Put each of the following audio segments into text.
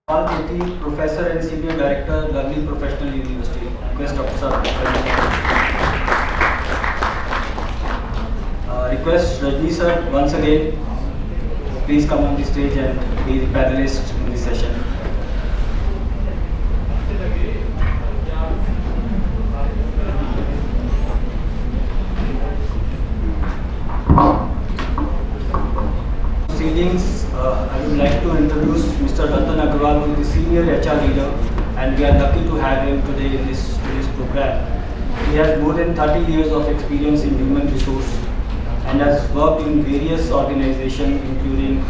HRCONCLAVE2023, Professor and Senior Director, Lovely Professional University. Request Dr. Sir. Request Rajni Sir once again, please come on the stage and be the panelist in this session. Proceedings, I would like to introduce Mr. Ratan Agarwal, who is the Senior HR Leader, and we are lucky to have him today in this program. He has more than 30 years of experience in human resource and has worked in various organizations including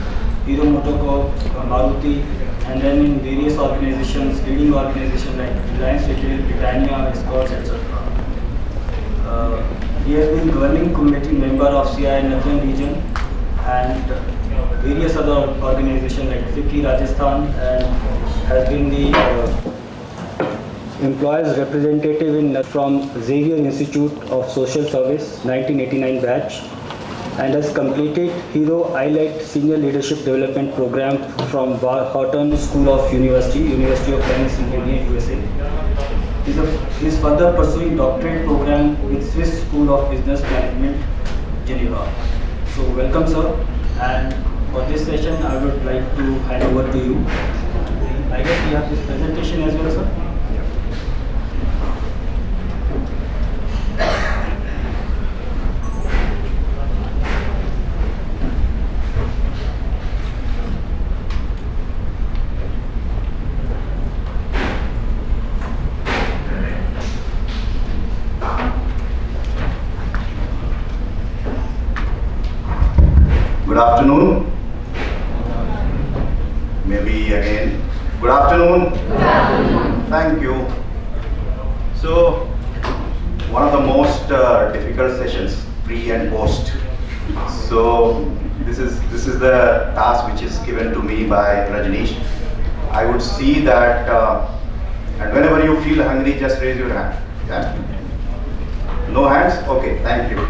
Hero Motocorp, Maruti, and then in various organizations, leading organizations like Reliance Retail, Britannia, Escorts, etc. He has been governing committee member of CI Northern region and various other organizations like FICCI Rajasthan, and has been the employees representative from Xavier Institute of Social Service 1989 batch, and has completed Hero ILET Senior Leadership Development Program from Horton School of University of Pennsylvania, USA. He is further pursuing doctorate program with Swiss School of Business Management, Geneva. So welcome, sir. And for this session, I would like to hand over to you. I guess we have this presentation as well, sir. Good afternoon. Maybe again. Good afternoon. Good afternoon. Thank you. So, one of the most difficult sessions, pre and post. So, this is the task which is given to me by Rajneesh. I would see that, and whenever you feel hungry, just raise your hand. Yeah? No hands? Okay. Thank you.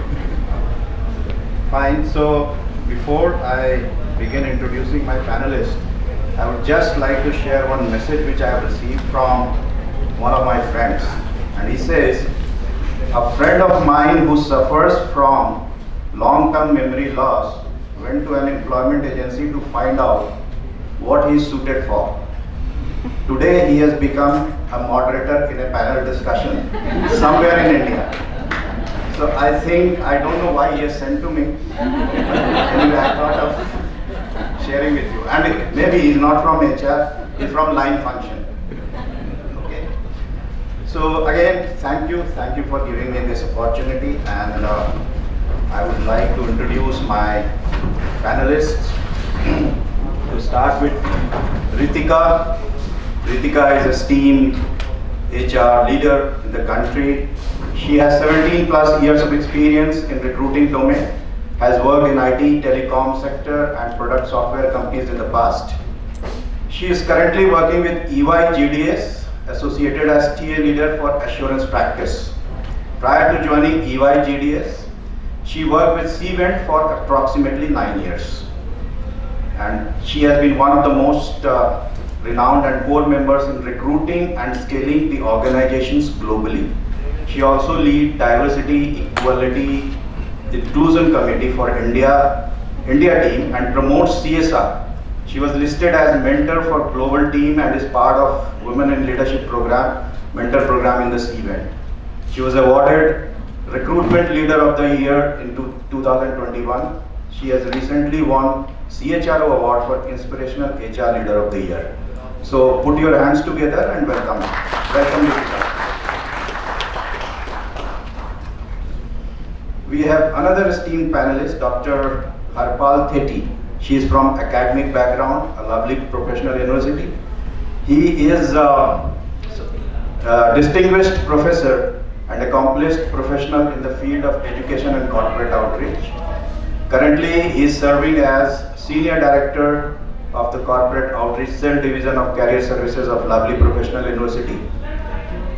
Fine. So, before I begin introducing my panelists, I would just like to share one message which I have received from one of my friends. And he says, a friend of mine who suffers from long-term memory loss went to an employment agency to find out what he is suited for. Today he has become a moderator in a panel discussion somewhere in India. So I think, I don't know why he has sent to me. Anyway, I thought of sharing with you. And maybe he's not from HR, he's from line function. Okay. So again, thank you for giving me this opportunity. And I would like to introduce my panelists. To start with Ritika. Ritika is a esteemed HR leader in the country. She has 17 plus years of experience in recruiting domain, has worked in IT, telecom sector and product software companies in the past. She is currently working with EY GDS, associated as TA leader for assurance practice. Prior to joining EY GDS, she worked with Cvent for approximately 9 years. And she has been one of the most renowned and core members in recruiting and scaling the organizations globally. She also leads Diversity, Equality, Inclusion Committee for India team and promotes CSR. She was listed as mentor for global team and is part of Women in Leadership program, mentor program in the Cvent. She was awarded Recruitment Leader of the Year in 2021. She has recently won CHRO Award for Inspirational HR Leader of the Year. So put your hands together and welcome. Welcome, Ritika. We have another esteemed panelist, Dr. HRCONCLAVE2023. She is from academic background, a lovely professional university. He is a distinguished professor and accomplished professional in the field of education and corporate outreach. Currently, he is serving as Senior Director of the Corporate Outreach Cell Division of Career Services of Lovely Professional University.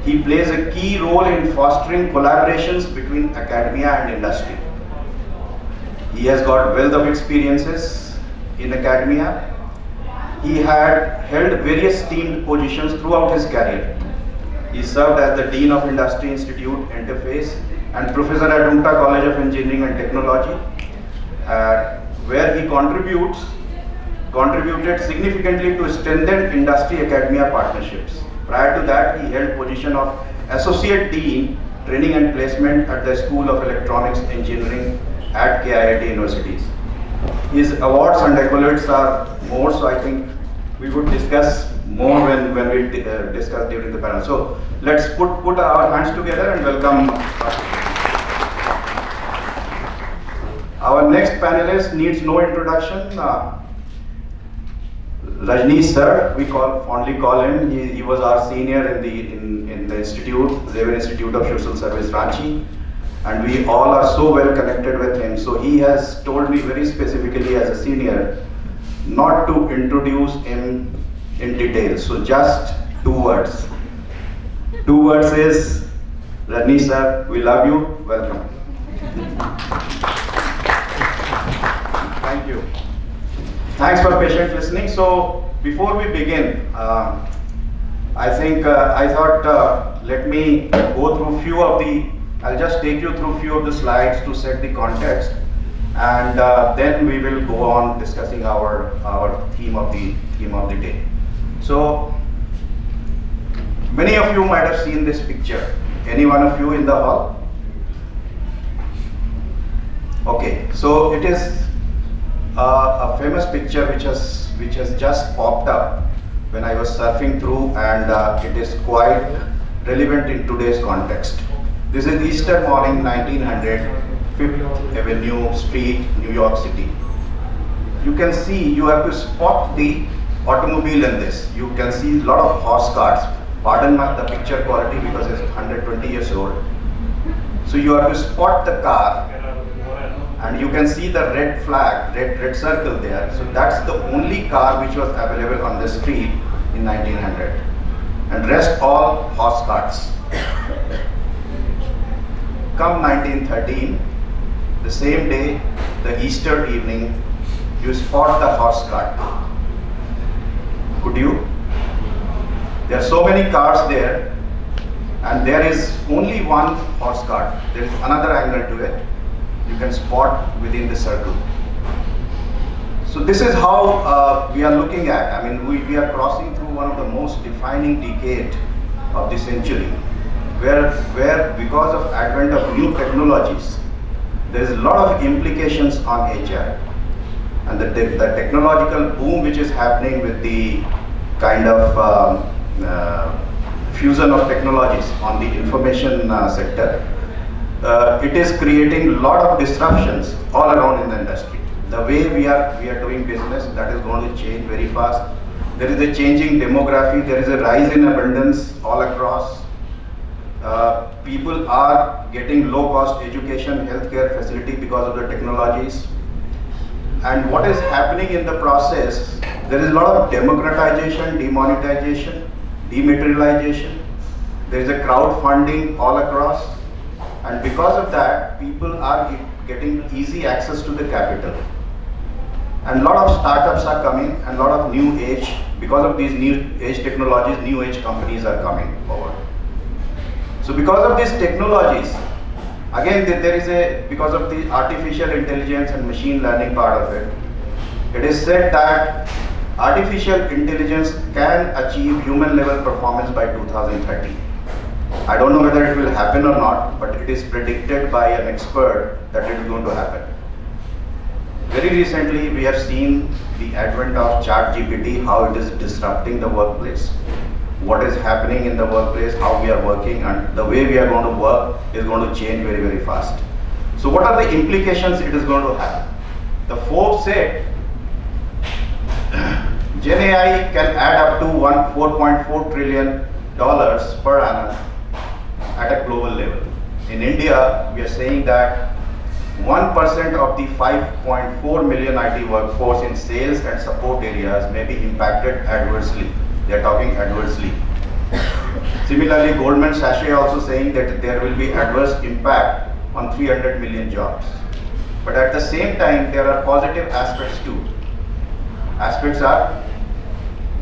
He plays a key role in fostering collaborations between academia and industry. He has got wealth of experiences in academia He had held various esteemed positions throughout his career. He served as the Dean of Industry Institute Interface and Professor at Umta College of Engineering and Technology, where he contributed significantly to strengthen industry-academia partnerships. Prior to that, he held position of Associate Dean, Training and Placement at the School of Electronics Engineering at KIIT universities. His awards and accolades are more, so I think we would discuss more when we discuss during the panel. So let's put our hands together and welcome. Our next panelist needs no introduction. Rajneesh sir, we fondly call him. He was our senior in the institute, Xavier Institute of Social Service, Ranchi, and we all are so well connected with him. So he has told me very specifically as a senior not to introduce him in detail. So just 2 words. 2 words is, Rajneesh sir, we love you. Welcome. Thank you. Thanks for patient listening. So before we begin, I thought let me go through I'll just take you through few of the slides to set the context, and then we will go on discussing our theme of the day. So many of you might have seen this picture. Any one of you in the hall? Okay, so it is a famous picture which has just popped up when I was surfing through, and it is quite relevant in today's context. This is Easter morning, 1900, 5th Avenue Street, New York City. You can see, you have to spot the automobile in this. You can see a lot of horse carts. Pardon the picture quality because it's 120 years old. So you have to spot the car, and you can see the red flag, red circle there. So that's the only car which was available on the street in 1900, and rest all horse carts. Come 1913, the same day, the Easter evening, you spot the horse cart. Could you? There are so many cars there, and there is only one horse cart. There is another angle to it. You can spot within the circle. So this is how we are looking at. I mean, we are crossing through one of the most defining decade of the century, where because of advent of new technologies, there is a lot of implications on HR, and the technological boom which is happening with the kind of fusion of technologies on the information sector. It is creating a lot of disruptions all around in the industry. The way we are doing business, that is going to change very fast. There is a changing demography. There is a rise in abundance all across. People are getting low-cost education, healthcare facility because of the technologies. And what is happening in the process? There is a lot of democratization, demonetization, dematerialization. There is a crowdfunding all across. And because of that, people are getting easy access to the capital. And a lot of startups are coming, and a lot of new age, because of these new age technologies, new age companies are coming forward. So because of these technologies, again because of the artificial intelligence and machine learning part of it, it is said that artificial intelligence can achieve human level performance by 2030. I don't know whether it will happen or not, but it is predicted by an expert that it is going to happen. Very recently, we have seen the advent of ChatGPT, how it is disrupting the workplace, what is happening in the workplace, how we are working, and the way we are going to work is going to change very, very fast. So what are the implications it is going to have? The Forbes said Gen AI can add up to $4.4 trillion per annum at a global level. In India, we are saying that 1% of the 5.4 million IT workforce in sales and support areas may be impacted adversely. They are talking adversely. Similarly, Goldman Sachs also saying that there will be adverse impact on 300 million jobs. But at the same time, there are positive aspects too. Aspects are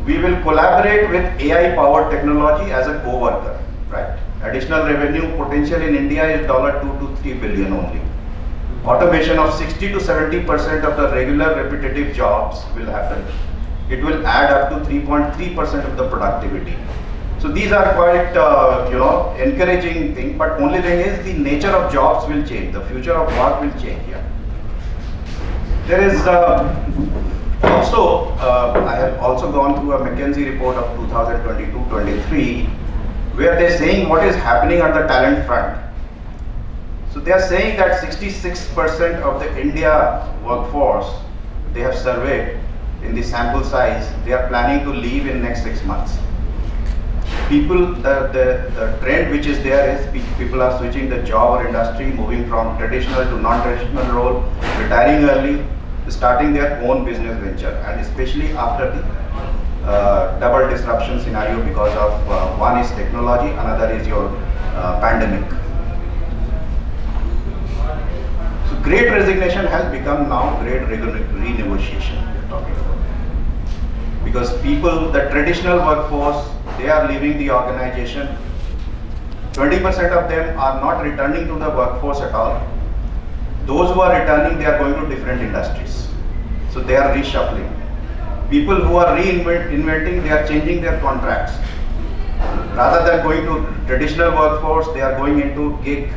We will collaborate with AI-powered technology as a co-worker, right? Additional revenue potential in India is $2 to 3 billion only. Automation of 60 to 70% of the regular repetitive jobs will happen. It will add up to 3.3% of the productivity. So these are quite, encouraging thing. But only thing is the nature of jobs will change. The future of work will change here. There is also, I have also gone through a McKinsey report of 2022-23, where they're saying what is happening on the talent front. So they are saying that 66% of the India workforce they have surveyed in the sample size, they are planning to leave in next 6 months. People, the trend which is there is people are switching the job or industry, moving from traditional to non-traditional role, retiring early, starting their own business venture, and especially after the double disruption scenario because of one is technology, another is your pandemic. So great resignation has become now great renegotiation we're talking about. Because people, the traditional workforce, they are leaving the organization. 20% of them are not returning to the workforce at all. Those who are returning, they are going to different industries. So they are reshuffling. People who are reinventing, they are changing their contracts. Rather than going to traditional workforce, they are going into gig,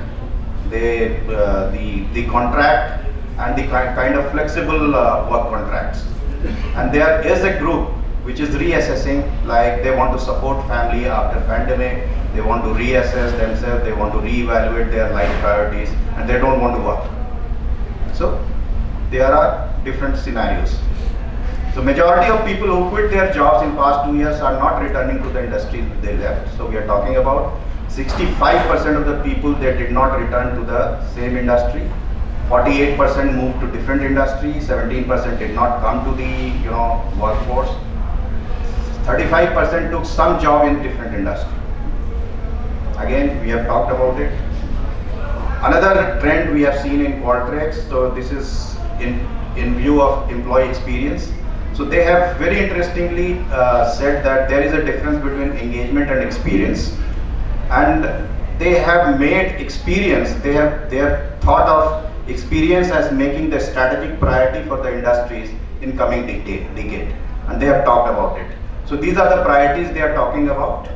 the contract and the kind of flexible work contracts. And there is a group which is reassessing, like they want to support family after pandemic, they want to reassess themselves, they want to reevaluate their life priorities, and they don't want to work. So there are different scenarios. So majority of people who quit their jobs in past 2 years are not returning to the industry they left. So we are talking about 65% of the people, they did not return to the same industry. 48% moved to different industry, 17% did not come to the workforce. 35% took some job in different industry. Again, we have talked about it. Another trend we have seen in Qualtrics, so this is in view of employee experience. So they have very interestingly said that there is a difference between engagement and experience. And they have made experience, they have thought of experience as making the strategic priority for the industries in coming decade. And they have talked about it. So these are the priorities they are talking about.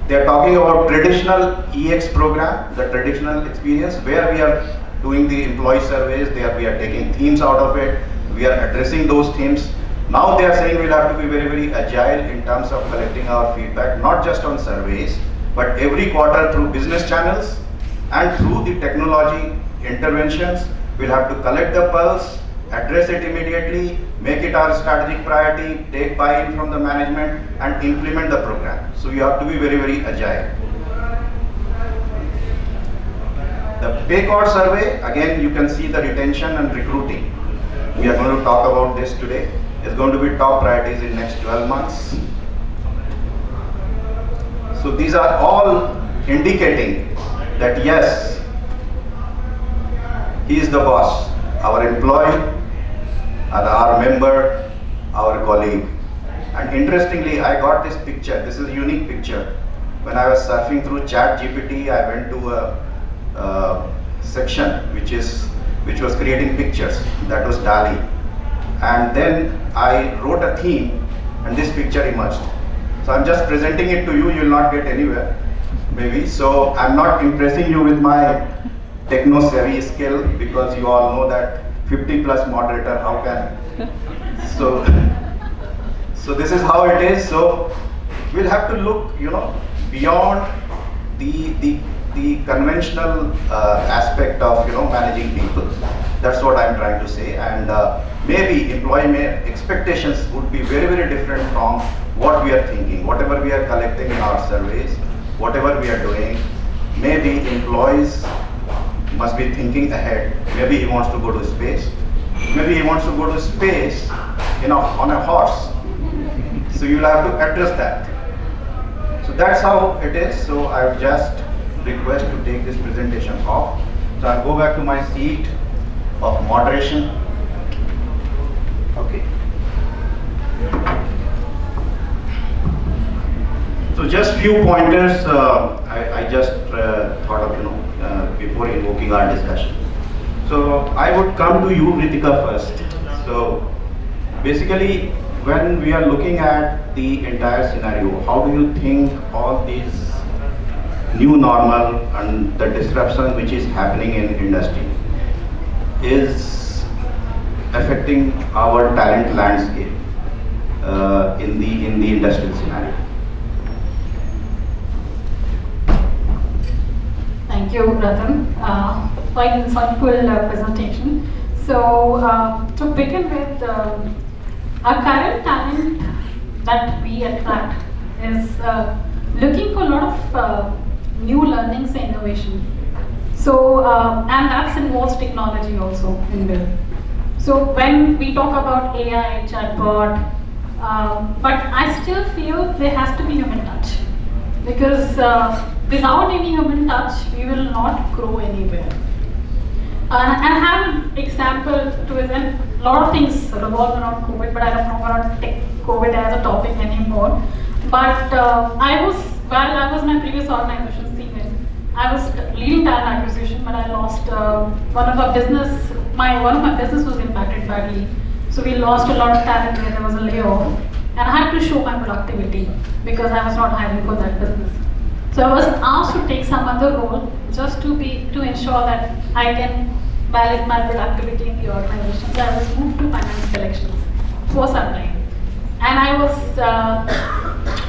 They are talking about traditional EX program, the traditional experience, where we are doing the employee surveys, we are taking themes out of it, we are addressing those themes. Now they are saying we'll have to be very, very agile in terms of collecting our feedback, not just on surveys, but every quarter through business channels and through the technology interventions. We'll have to collect the pulse, address it immediately, make it our strategic priority, take buy-in from the management, and implement the program. So you have to be very, very agile. The pay cord survey, again you can see the retention and recruiting. We are going to talk about this today. It's going to be top priorities in next 12 months. So these are all indicating that yes, he is the boss, our employee, our member, our colleague. And interestingly, I got this picture. This is a unique picture. When I was surfing through ChatGPT, I went to a section which was creating pictures. That was DALI. And then I wrote a theme, and this picture emerged. So I'm just presenting it to you. You will not get anywhere, maybe. So I'm not impressing you with my techno-savvy skill, because you all know that 50+ moderator, how can? So this is how it is. So we'll have to look, beyond the conventional aspect of managing people. That's what I'm trying to say. And maybe employee expectations would be very, very different from what we are thinking. Whatever we are collecting in our surveys, whatever we are doing, maybe employees must be thinking ahead. Maybe he wants to go to space. Maybe he wants to go to space, on a horse. So you'll have to address that. So that's how it is. So I would just request to take this presentation off. So I'll go back to my seat of moderation. Okay. So just few pointers I just thought of, before invoking our discussion. So I would come to you, Ritika, first. So basically, when we are looking at the entire scenario, how do you think all these new normal and the disruption which is happening in industry is affecting our talent landscape in the industrial scenario? Thank you, Ratan. Quite insightful presentation. So, to begin with, our current talent that we attract is looking for a lot of new learnings and innovation. So, and that involves technology also in there. So, when we talk about AI, chatbot, but I still feel there has to be human touch, because without any human touch, we will not grow anywhere. And I have an example to it, and a lot of things revolve around COVID, but I don't want to take COVID as a topic anymore. But while I was in my previous organization, I was leading talent acquisition, but I lost one of my business was impacted badly. So we lost a lot of talent where there was a layoff, and I had to show my productivity because I was not hiring for that business. So I was asked to take some other role just to ensure that I can validate my productivity in the organization. So I was moved to finance collections for some time, and I was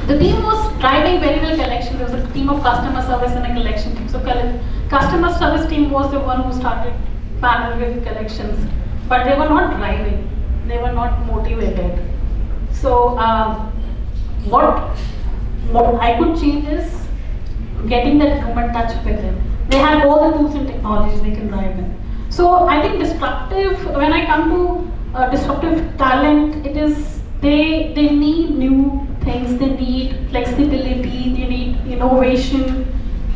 the team was driving very well collection. There was a team of customer service and a collection team. So customer service team was the one who started panel with collections, but they were not driving. They were not motivated. So what I could change is getting that human touch with them. They have all the tools and technologies they can drive in. So I think when I come to disruptive talent, it is they need new things, they need flexibility, they need innovation,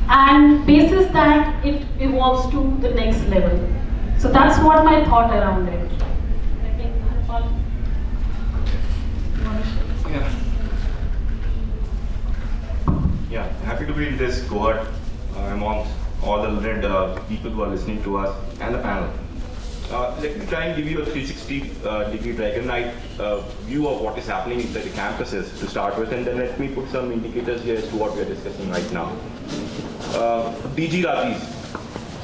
and basis that it evolves to the next level. So that's what my thought around it. Yeah, happy to be in this cohort among all the learned people who are listening to us and the panel. Let me try and give you a 360-degree diagonal view of what is happening inside the campuses to start with, and then let me put some indicators here as to what we are discussing right now. Digiratis.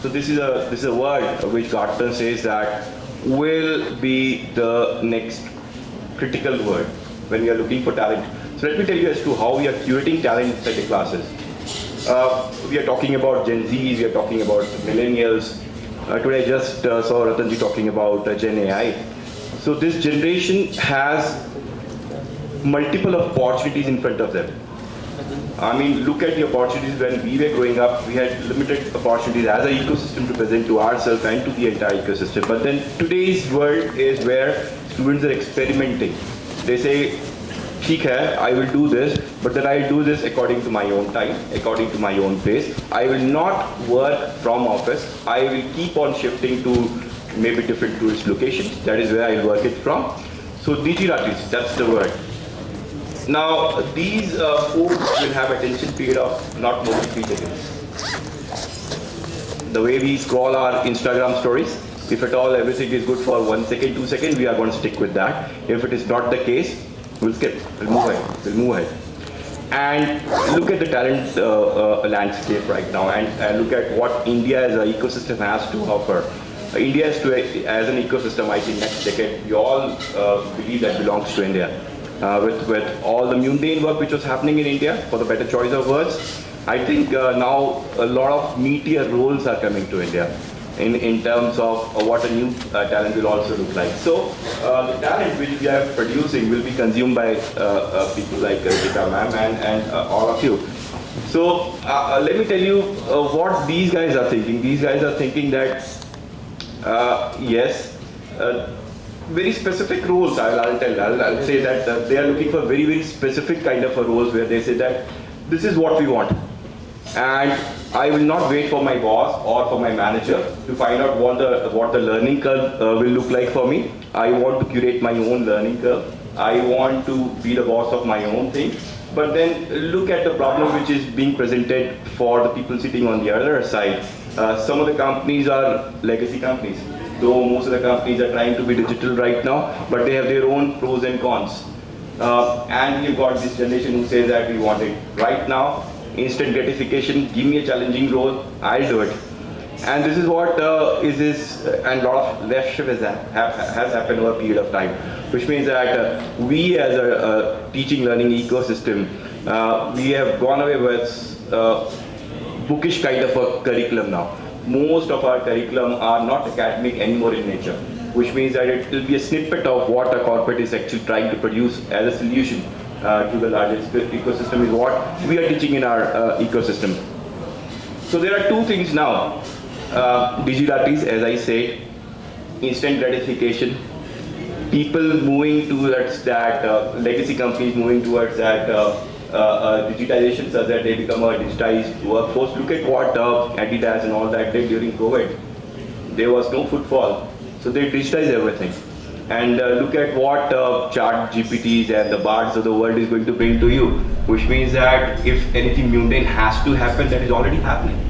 So this is a word which Gartner says that will be the next critical word when we are looking for talent. So let me tell you as to how we are curating talent inside the classes. We are talking about Gen Zs, we are talking about millennials. Today I just saw Ratanji talking about Gen AI. So this generation has multiple opportunities in front of them. I mean, look at the opportunities when we were growing up. We had limited opportunities as an ecosystem to present to ourselves and to the entire ecosystem. But then today's world is where students are experimenting. They say, ठीक है, I will do this, but then I will do this according to my own time, according to my own pace. I will not work from office. I will keep on shifting to maybe different tourist locations. That is where I will work it from. So digiratis, that's the word. Now these folks will have attention period of not more than 3 seconds. The way we scroll our Instagram stories, if at all everything is good for 1 second, 2 seconds, we are going to stick with that. If it is not the case, we'll skip, we'll move ahead. And look at the talent landscape right now, and look at what India as an ecosystem has to offer. India as an ecosystem, I think next decade, we all believe that belongs to India. With all the mundane work which was happening in India, for the better choice of words, I think now a lot of meatier roles are coming to India in terms of what a new talent will also look like. So the talent which we are producing will be consumed by people like Ritika ma'am and all of you. So let me tell you what these guys are thinking. These guys are thinking that yes, very specific roles. I'll say that they are looking for very, very specific kind of a roles where they say that this is what we want, and I will not wait for my boss or for my manager to find out what the learning curve will look like for me. I want to curate my own learning curve. I want to be the boss of my own thing. But then look at the problem which is being presented for the people sitting on the other side. Some of the companies are legacy companies, though most of the companies are trying to be digital right now, but they have their own pros and cons. And you've got this generation who says that we want it right now, instant gratification, give me a challenging role, I'll do it. And this is what and a lot of left shift has happened over a period of time, which means that we as a teaching learning ecosystem, we have gone away with bookish kind of a curriculum now. Most of our curriculum are not academic anymore in nature, which means that it will be a snippet of what a corporate is actually trying to produce as a solution to the largest ecosystem is what we are teaching in our ecosystem. So there are two things now. Digitalities, as I said, instant gratification, people moving towards that, legacy companies moving towards that digitization so that they become a digitized workforce. Look at what Adidas and all that did during COVID. There was no footfall, so they digitized everything. And look at what chat GPTs and the bards of the world is going to bring to you, which means that if anything mundane has to happen, that is already happening.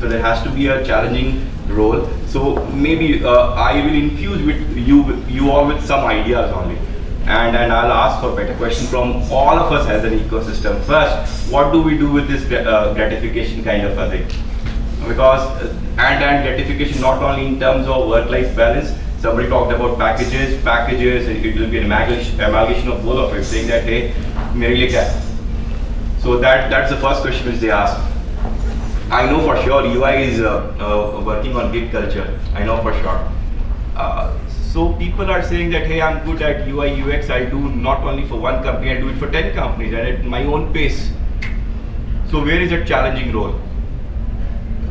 So there has to be a challenging role. So maybe I will infuse with you all with some ideas only. And I'll ask for a better question from all of us as an ecosystem. First, what do we do with this gratification kind of a thing? Because, and gratification not only in terms of work-life balance, somebody talked about packages, it will be an amalgamation of both of it, saying that, hey, mere liye kya? So that's the first question which they ask. I know for sure UI is working on gig culture. I know for sure. So people are saying that, hey, I'm good at UI UX. I do not only for one company, I do it for 10 companies and at my own pace. So where is that challenging role?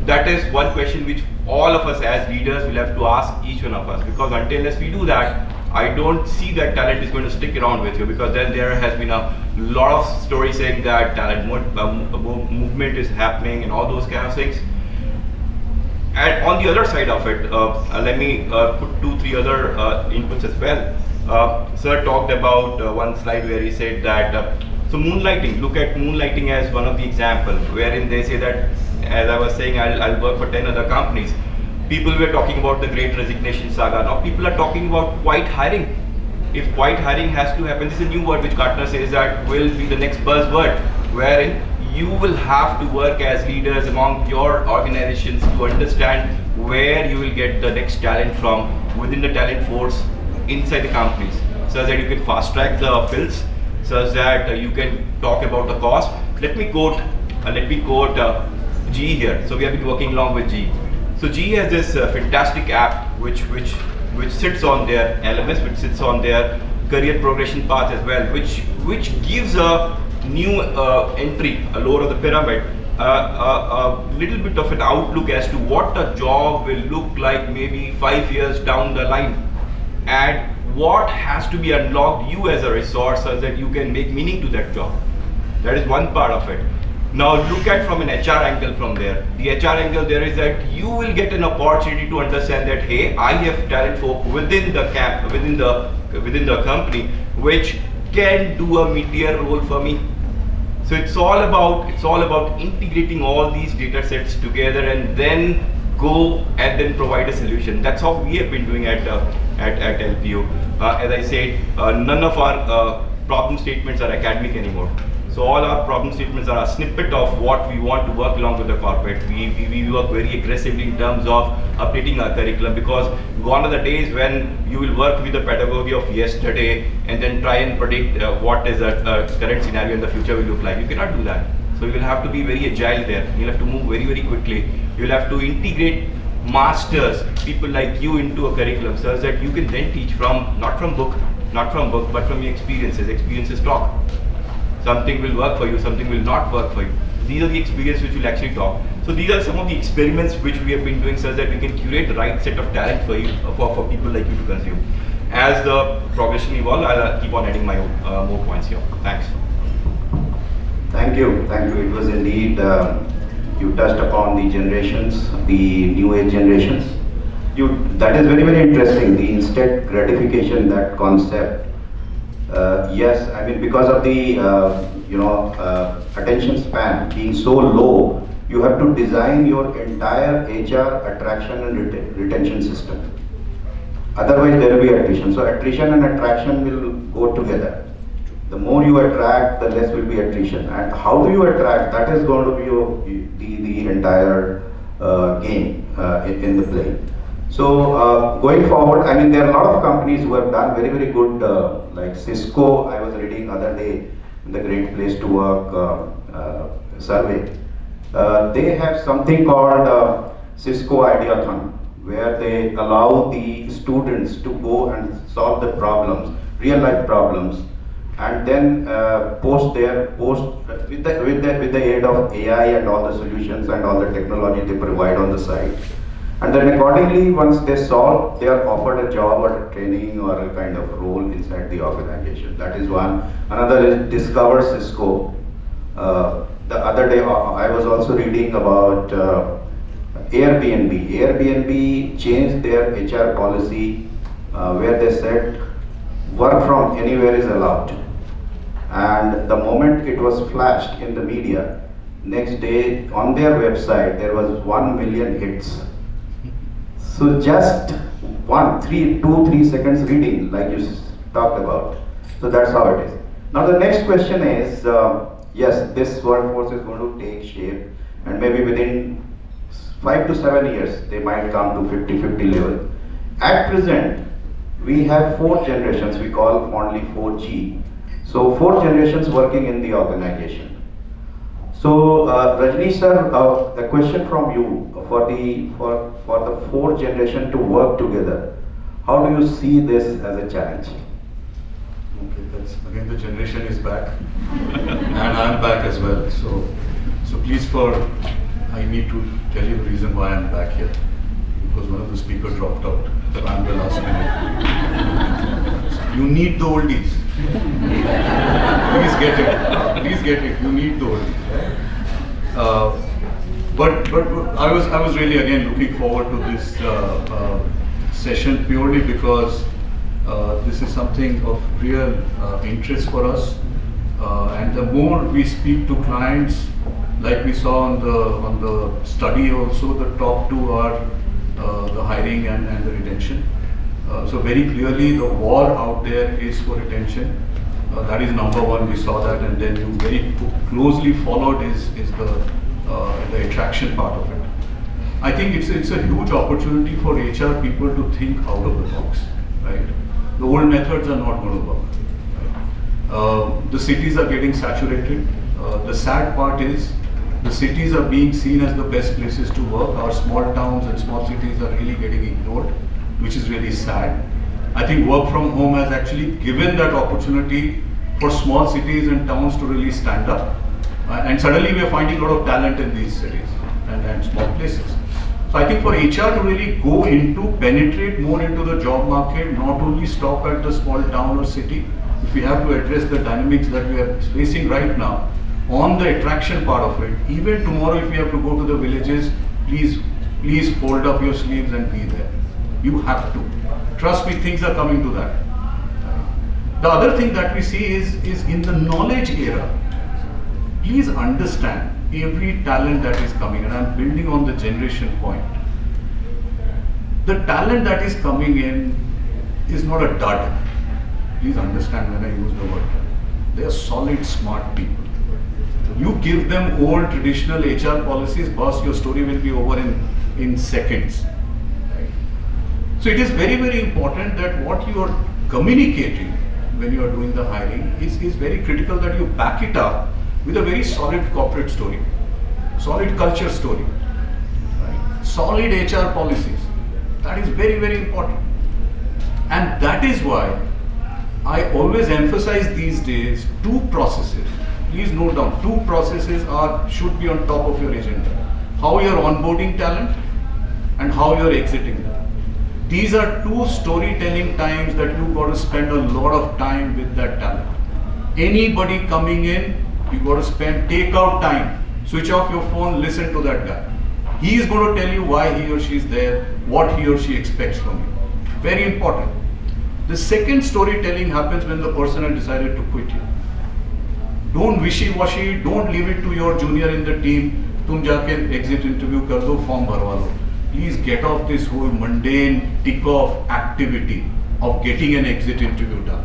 That is one question which all of us as leaders will have to ask each one of us, because until we do that, I don't see that talent is going to stick around with you, because then there has been a lot of stories saying that talent movement is happening and all those kind of things. And on the other side of it, let me put 2-3 other inputs as well. Sir talked about one slide where he said that, so moonlighting, look at moonlighting as one of the examples, wherein they say that, as I was saying, I'll work for 10 other companies. People were talking about the great resignation saga. Now people are talking about quiet hiring. If quiet hiring has to happen, this is a new word which Gartner says that will be the next buzzword, wherein you will have to work as leaders among your organizations to understand where you will get the next talent from within the talent force inside the companies, so that you can fast track the fills, so that you can talk about the cost. Let me quote GE here. So we have been working along with GE. So GE has this fantastic app which sits on their LMS, which sits on their career progression path as well, which gives a new entry, a lower of the pyramid, a little bit of an outlook as to what a job will look like maybe 5 years down the line, and what has to be unlocked you as a resource so that you can make meaning to that job. That is one part of it. Now look at from an HR angle from there. The HR angle there is that you will get an opportunity to understand that, hey, I have talent folk within the within the company which can do a meteor role for me. So it's all about integrating all these data sets together and then go and then provide a solution. That's how we have been doing at LPO. As I said, none of our problem statements are academic anymore. So all our problem statements are a snippet of what we want to work along with the corporate. We work very aggressively in terms of updating our curriculum, because gone are the days when you will work with the pedagogy of yesterday and then try and predict what is a current scenario in the future will look like. You cannot do that. So you will have to be very agile there. You'll have to move very, very quickly. You'll have to integrate masters, people like you, into a curriculum so that you can then teach from, not from book, but from your experiences. Experiences talk. Something will work for you, something will not work for you. These are the experiences which will actually talk. So these are some of the experiments which we have been doing so that we can curate the right set of talent for you, for people like you to consume. As the progression evolves, I'll keep on adding my more points here. Thanks. Thank you. It was indeed, you touched upon the generations, the new age generations. That is very, very interesting, the instant gratification, that concept. Yes, I mean, because of the attention span being so low, you have to design your entire HR attraction and retention system. Otherwise, there will be attrition. So attrition and attraction will go together. The more you attract, the less will be attrition. And how do you attract? That is going to be the entire game in the play. So going forward, I mean, there are a lot of companies who have done very, very good, like Cisco. I was reading other day in the Great Place to Work survey. They have something called Cisco Ideathon, where they allow the students to go and solve the problems, real life problems, and then post with the aid of AI and all the solutions and all the technology they provide on the site. And then accordingly, once they solve, they are offered a job or a training or a kind of role inside the organization. That is one. Another is Discover Cisco. The other day, I was also reading about Airbnb. Airbnb changed their HR policy where they said work from anywhere is allowed. And the moment it was flashed in the media, next day on their website there was 1 million hits. So just 2-3 seconds reading, like you talked about. So that's how it is. Now the next question is, yes, this workforce is going to take shape, and maybe within 5 to 7 years, they might come to 50-50 level. At present, we have 4 generations, we call fondly 4G. So 4 generations working in the organization. So Rajni sir, a question from you for the 4th generation to work together. How do you see this as a challenge? Okay, that's again, the generation is back, and I'm back as well. So please, I need to tell you the reason why I'm back here, because one of the speakers dropped out. So I'm the last minute. You need the oldies. Please get it. Please get it. You need the oldies. But I was really again looking forward to this session purely because this is something of real interest for us, and the more we speak to clients, like we saw on the study also, the top 2 are the hiring and the retention. So very clearly the war out there is for retention. That is number 1, we saw that, and then you very closely followed is the attraction part of it. I think it's a huge opportunity for HR people to think out of the box, right? The old methods are not going to work. Right? The cities are getting saturated. The sad part is the cities are being seen as the best places to work. Our small towns and small cities are really getting ignored, which is really sad. I think work from home has actually given that opportunity for small cities and towns to really stand up. And suddenly we are finding a lot of talent in these cities and small places. So I think for HR to really go into, penetrate more into the job market, not only stop at the small town or city, if we have to address the dynamics that we are facing right now, on the attraction part of it, even tomorrow if we have to go to the villages, please fold up your sleeves and be there. You have to. Trust me, things are coming to that. The other thing that we see is in the knowledge era, please understand every talent that is coming, and I'm building on the generation point. The talent that is coming in is not a dud. Please understand when I use the word dud. They are solid, smart people. You give them old traditional HR policies, boss, your story will be over in seconds. Right? So it is very, very important that what you are communicating when you are doing the hiring is very critical, that you back it up with a very solid corporate story, solid culture story, right? Solid HR policies. That is very, very important. And that is why I always emphasize these days 2 processes. Please note down, 2 processes should be on top of your agenda. How you are onboarding talent and how you are exiting them. These are 2 storytelling times that you've got to spend a lot of time with that talent. Anybody coming in, you've got to take out time, switch off your phone, listen to that guy. He is going to tell you why he or she is there, what he or she expects from you. Very important. The second storytelling happens when the person has decided to quit you. Don't wishy-washy, don't leave it to your junior in the team. तुम जाके exit interview कर दो, form भरवा लो. Please get off this whole mundane tick-off activity of getting an exit interview done.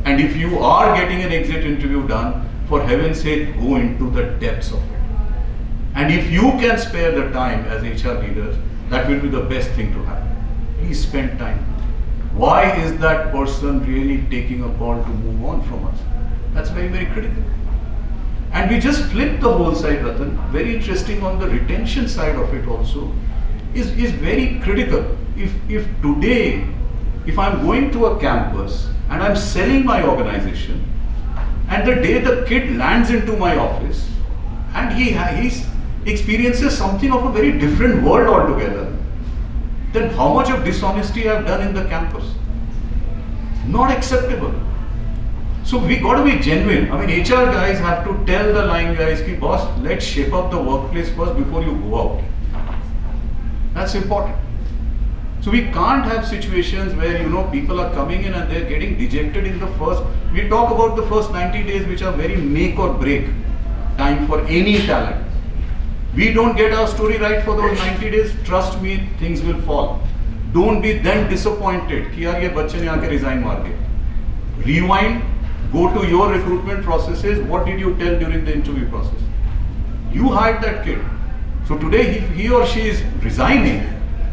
And if you are getting an exit interview done, for heaven's sake, go into the depths of it. And if you can spare the time as HR leaders, that will be the best thing to happen. Please spend time. Why is that person really taking a call to move on from us? That's very, very critical. And we just flip the whole side, Ratan. Very interesting on the retention side of it also is very critical. If today, if I'm going to a campus and I'm selling my organization, and the day the kid lands into my office and he experiences something of a very different world altogether, then how much of dishonesty I've done in the campus? Not acceptable. So we got to be genuine. I mean, HR guys have to tell the line guys, ki, boss, let's shape up the workplace first before you go out. That's important. So we can't have situations where, people are coming in and they're getting dejected in the first. We talk about the first 90 days, which are very make or break time for any talent. We don't get our story right for those 90 days, trust me, things will fall. Don't be then disappointed कि यार ये बच्चे ने आके resign मार दिया. Rewind, go to your recruitment processes. What did you tell during the interview process? You hired that kid. So today, if he or she is resigning,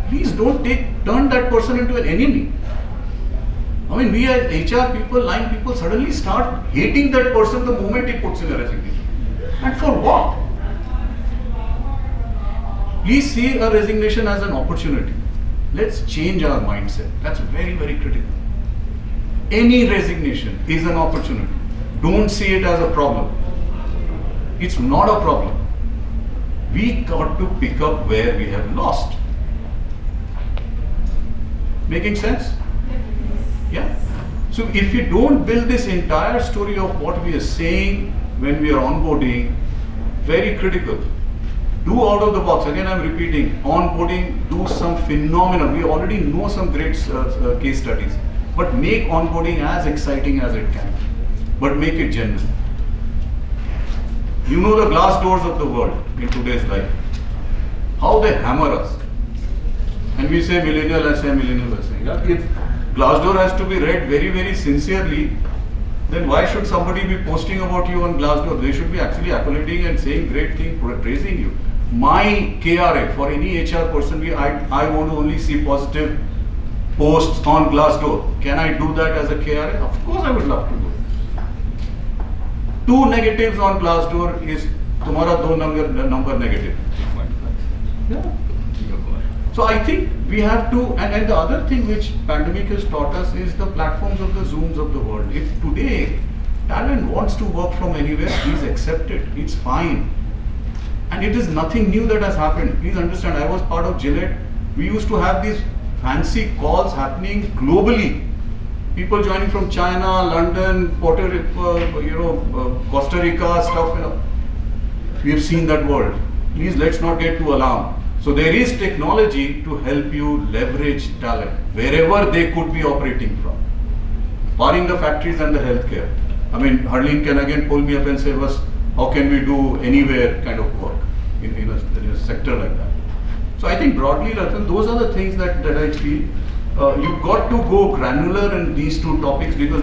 please don't turn that person into an enemy. I mean, we as HR people, line people, suddenly start hating that person the moment he puts in a resignation. And for what? Please see a resignation as an opportunity. Let's change our mindset. That's very, very critical. Any resignation is an opportunity. Don't see it as a problem. It's not a problem. We got to pick up where we have lost. Making sense? Yeah? So if you don't build this entire story of what we are saying when we are onboarding, very critical. Do out of the box. Again, I'm repeating, onboarding, do some phenomenal. We already know some great case studies. But make onboarding as exciting as it can. But make it genuine. You know the glass doors of the world in today's life. How they hammer us. And we say millennial, I say millennial, I say. If Glassdoor has to be read very, very sincerely, then why should somebody be posting about you on Glassdoor? They should be actually accolading and saying great things, praising you. My KRA for any HR person, I want to only see positive posts on Glassdoor. Can I do that as a KRA? Of course I would love to do it. 2 negatives on Glassdoor is tomorrow 2 number negative. Yeah. So I think we have to, and the other thing which pandemic has taught us is the platforms of the Zooms of the world. If today talent wants to work from anywhere, please accept it. It's fine. And it is nothing new that has happened. Please understand, I was part of Gillette. We used to have these fancy calls happening globally. People joining from China, London, Puerto Rico, Costa Rica, stuff. We have seen that world. Please let's not get too alarmed. So there is technology to help you leverage talent wherever they could be operating from, barring the factories and the healthcare. I mean, Harleen can again pull me up and say, how can we do anywhere kind of work in a sector like that? So I think broadly, Ratan, those are the things that I feel. You've got to go granular in these 2 topics because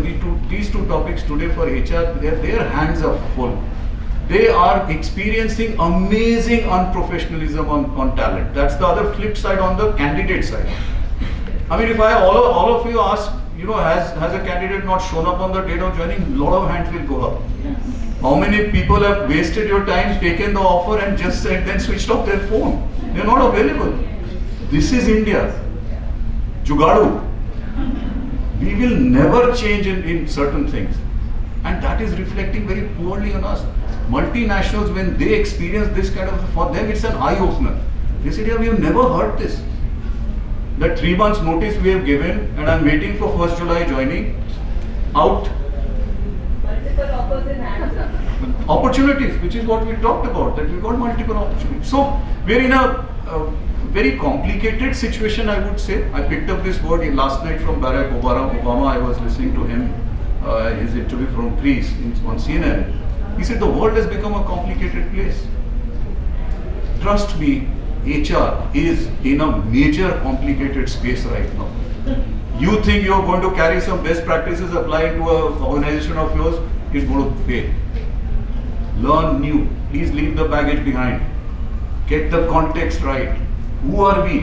these two topics today for HR, their hands are full. They are experiencing amazing unprofessionalism on talent. That's the other flip side on the candidate side. I mean, if all of you ask, has a candidate not shown up on the date of joining, a lot of hands will go up. Yes. How many people have wasted your time, taken the offer and just said, then switched off their phone? They're not available. This is India. Jugadu. We will never change in certain things. And that is reflecting very poorly on us. Multinationals, when they experience this kind of, for them it's an eye-opener. They said, yeah, we have never heard this. That 3 months notice we have given and I'm waiting for 1st July joining, out. Multiple offers in hand. Opportunities, which is what we talked about, that we got multiple opportunities. So we're in a very complicated situation, I would say. I picked up this word last night from Barack Obama. I was listening to him, his interview from Greece on CNN. He said the world has become a complicated place. Trust me, HR is in a major complicated space right now. You think you're going to carry some best practices applied to an organization of yours, it's going to fail. Learn new. Please leave the baggage behind. Get the context right. Who are we?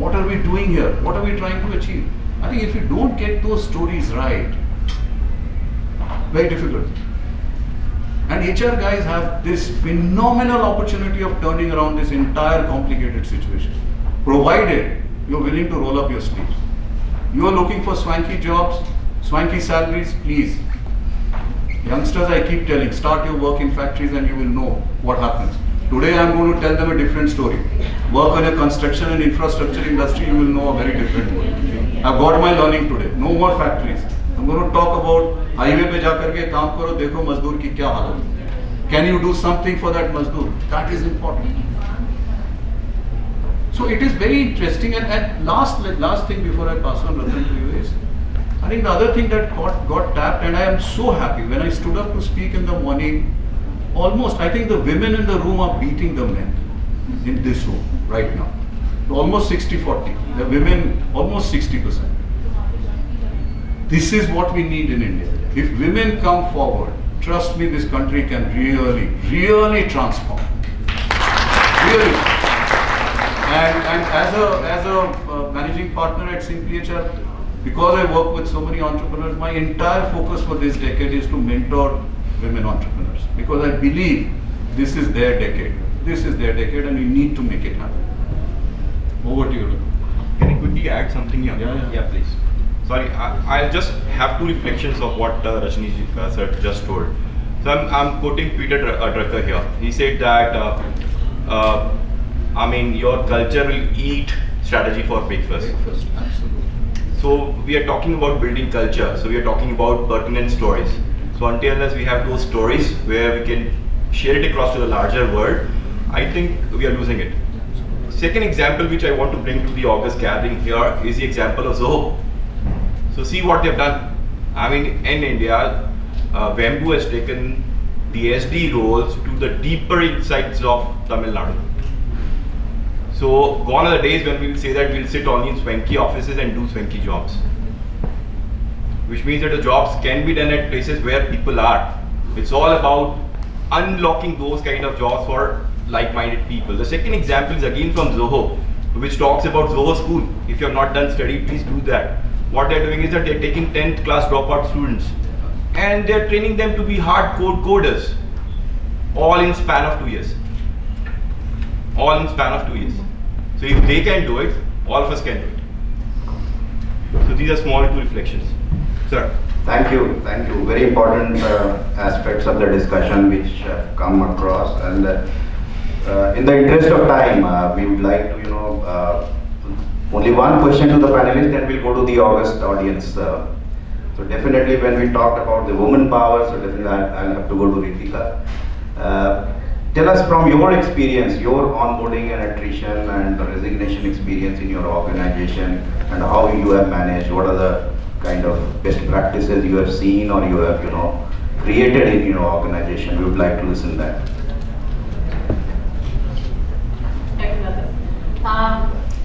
What are we doing here? What are we trying to achieve? I think if you don't get those stories right, very difficult. And HR guys have this phenomenal opportunity of turning around this entire complicated situation, provided you're willing to roll up your sleeves. You are looking for swanky jobs, swanky salaries, please. Youngsters, I keep telling, start your work in factories and you will know what happens. Today I am going to tell them a different story. Work in a construction and infrastructure industry, you will know a very different world. I've got my learning today. No more factories. I'm going to talk about highway pe ja karke kaam karo, dekho mazdoor ki kya halat. Can you do something for that mazdoor? That is important. So it is very interesting. And last thing before I pass on Ratan to you is, I think the other thing that got tapped, and I am so happy when I stood up to speak in the morning. Almost, I think the women in the room are beating the men in this room right now. Almost 60-40. The women almost 60%. This is what we need in India. If women come forward, trust me, this country can really transform. Really. And as a managing partner at Simply HR, because I work with so many entrepreneurs, my entire focus for this decade is to mentor women entrepreneurs, because I believe this is their decade. This is their decade and we need to make it happen. Over to you. Can I quickly add something here? Yeah, please. Sorry, I'll just have two reflections of what Rajni sir just told. So I'm quoting Peter Drucker here. He said that, your culture will eat strategy for breakfast. Absolutely. So we are talking about building culture. So we are talking about pertinent stories. So until unless we have those stories where we can share it across to the larger world, I think we are losing it. Second example which I want to bring to the August gathering here is the example of Zoho. So see what they've done. In India, Vembu has taken the SD roles to the deeper insights of Tamil Nadu. So gone are the days when we will say that we'll sit only in swanky offices and do swanky jobs. Which means that the jobs can be done at places where people are. It's all about unlocking those kind of jobs for like-minded people. The second example is again from Zoho, which talks about Zoho School. If you have not done study, please do that. What they're doing is that they're taking 10th class dropout students and they're training them to be hardcore coders, all in span of 2 years. All in span of 2 years. So if they can do it, all of us can do it. So these are small two reflections. Sir. Thank you. Very important aspects of the discussion which have come across, and in the interest of time, we would like to, only one question to the panelists, then we'll go to the August audience. So definitely when we talked about the woman power, so definitely I'll have to go to Ritika. Tell us from your experience, your onboarding and attrition and resignation experience in your organization, and how you have managed. What are the kind of best practices you have seen or you have created in your organization? We would like to listen to that. Thank you, Ratan.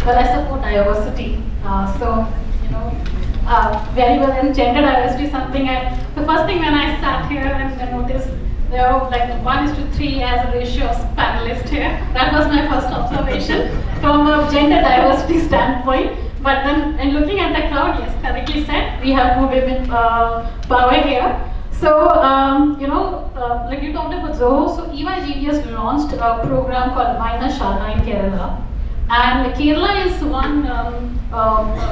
Well, I support diversity. Very well, and gender diversity is something the first thing when I sat here and I noticed there were like 1:3 as a ratio of panelists here. That was my first observation from a gender diversity standpoint. But then, in looking at the crowd, yes, correctly said, we have more women power here. So, like you talked about Zoho, so EYGDS launched a program called Minor Shala in Kerala. And Kerala is one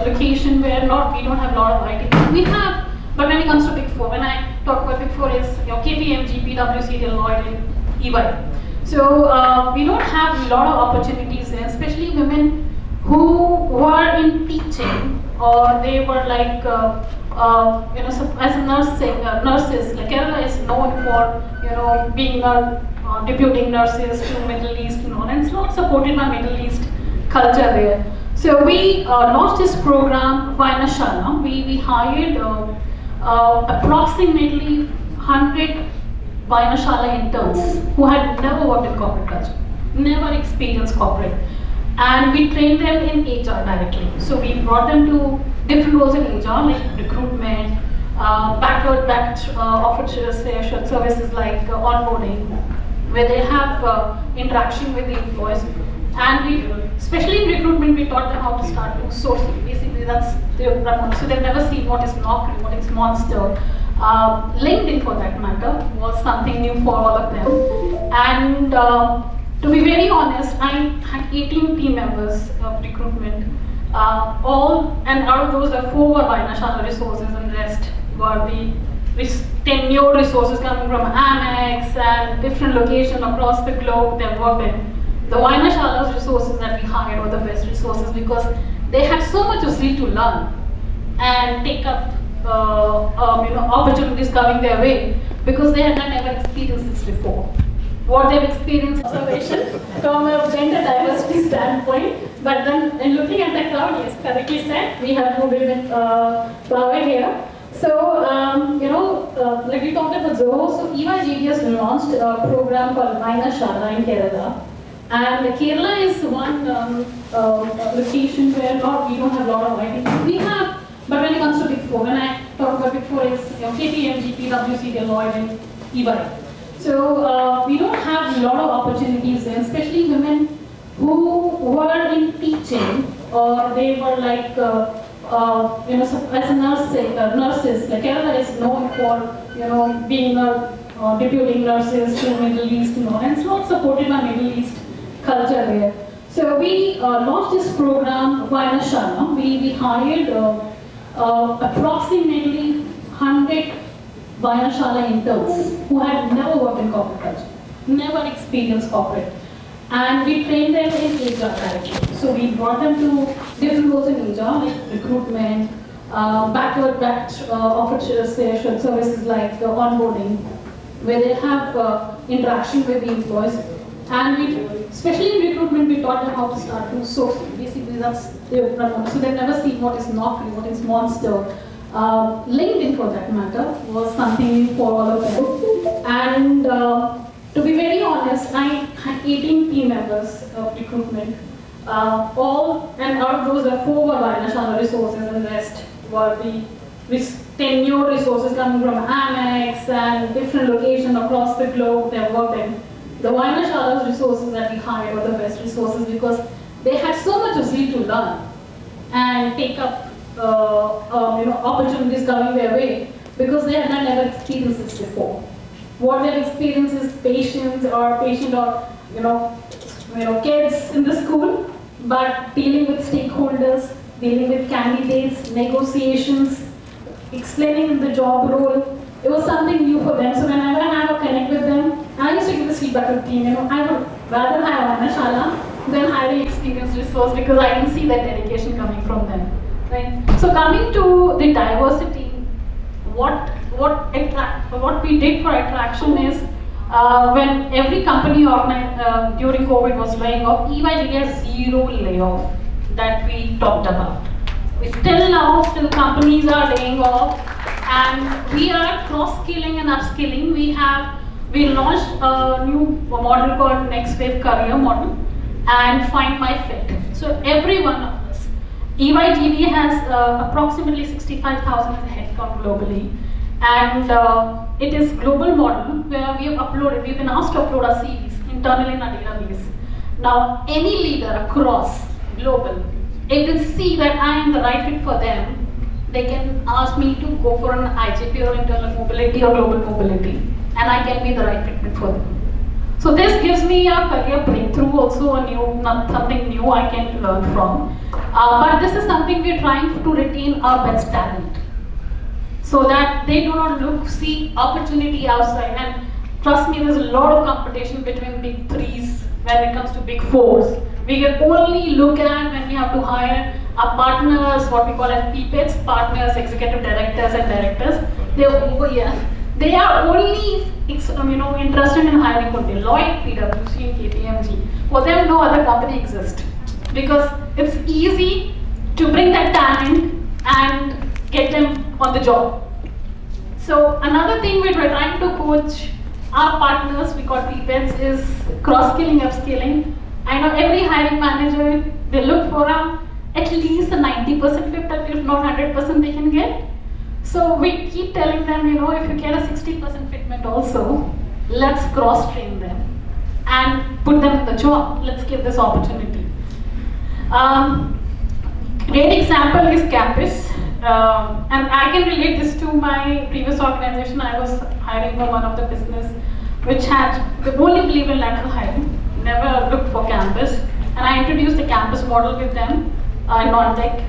location where we don't have a lot of IT. We have, but when it comes to Big Four, when I talk about Big Four, it's KPMG, PwC, Deloitte, and EY. So we don't have a lot of opportunities there, especially women who were in teaching, or they were like, as nurses. Like Kerala is known for, being deputing nurses to Middle East, and it's not supported by Middle East culture there. So we launched this program, Vainashala. We hired approximately 100 Vainashala interns who had never worked in corporate culture, never experienced corporate. And we trained them in HR directly. So we brought them to different roles in HR, like recruitment, office services like onboarding, where they have interaction with the employees. And we, especially in recruitment, we taught them how to start to sourcing. Basically, that's their promoter. So they've never seen what is Naukri, what is Monster. LinkedIn, for that matter, was something new for all of them. And to be very honest, I had 18 team members of recruitment. And out of those, there 4 were Vainashala resources, and the rest were the tenured resources coming from Amex and different locations across the globe they worked in. The Vainashala's resources that we hired were the best resources because they had so much of zeal to learn and take up opportunities coming their way because they had not ever experienced this before. What they've experienced observation from a gender diversity standpoint, but then in looking at the crowd, yes, correctly said, we have moved with Flower here. So, like we talked about Zoho, so EYGD has launched a program called Vainashala in Kerala. And Kerala is one location where we don't have a lot of IT. We have, but when it comes to Big Four, when I talk about Big Four, it's KPMG, PwC, Deloitte, and EY. So we don't have a lot of opportunities there, especially women who were in teaching or they were like, as a nurses. Like Kerala is known for, being deputing nurses to Middle East, and it's not supported by Middle East culture there. So we launched this program, Vainashala. We hired approximately 100 Vainashala interns who had never worked in corporate culture, never experienced corporate. And we trained them in HR directly. So we brought them to different roles in HR, like recruitment, office services like onboarding, where they have interaction with the employees. And we, especially in recruitment, we taught them how to start to sourcing. Basically, that's their promoter. So they've never seen what is Naukri, what is Monster. LinkedIn, for that matter, was something new for all of them. And to be very honest, I had 18 team members of recruitment. And out of those, there 4 were Vainashala resources, and the rest were the tenured resources coming from Amex and different locations across the globe they worked in. The Vainashala's resources that we hired were the best resources because they had so much of zeal to learn and take up opportunities coming their way because they had not never experienced this before. What they've experienced is patients or kids in the school, but dealing with stakeholders, dealing with candidates, negotiations, explaining the job role. It was something new for them. So whenever I have a connect with them, I used to give this feedback to the team. I would rather have Vainashala than highly experienced resource because I can see that dedication coming from them. Right? So coming to the diversity, what we did for attraction is when every company during COVID was laying off, EYGD has 0 layoff that we talked about. Still companies are laying off, and we are cross-skilling and upskilling. We launched a new model called Next Wave Career Model and Find My Fit. So every one of us, EYGD has approximately 65,000 headcount globally, and it is global model where we've been asked to upload our CVs internally in our database. Now, any leader across global, if they see that I am the right fit for them, they can ask me to go for an IGP or internal mobility or global mobility, and I can be the right fit for them. So this gives me a career breakthrough, also something new I can learn from. But this is something we're trying to retain our best talent, so that they do not see opportunity outside. And trust me, there's a lot of competition between big threes when it comes to big fours. We can only look at when we have to hire our partners, what we call as PPETs, partners, executive directors and directors. They are only interested in hiring for Deloitte, PwC and KPMG. For them, no other company exists. because it's easy to bring that talent and get them on the job. So another thing we're trying to coach our partners, we call PPEDs, is cross-skilling, upskilling. I know every hiring manager, they look for at least a 90% fit, if not 100% they can get. So we keep telling them, if you get a 60% fitment also, let's cross-train them and put them in the job. Let's give this opportunity. Great example is campus. And I can relate this to my previous organization. I was hiring for one of the business which they only believe in lateral hiring, never looked for campus. And I introduced the campus model with them in non-tech.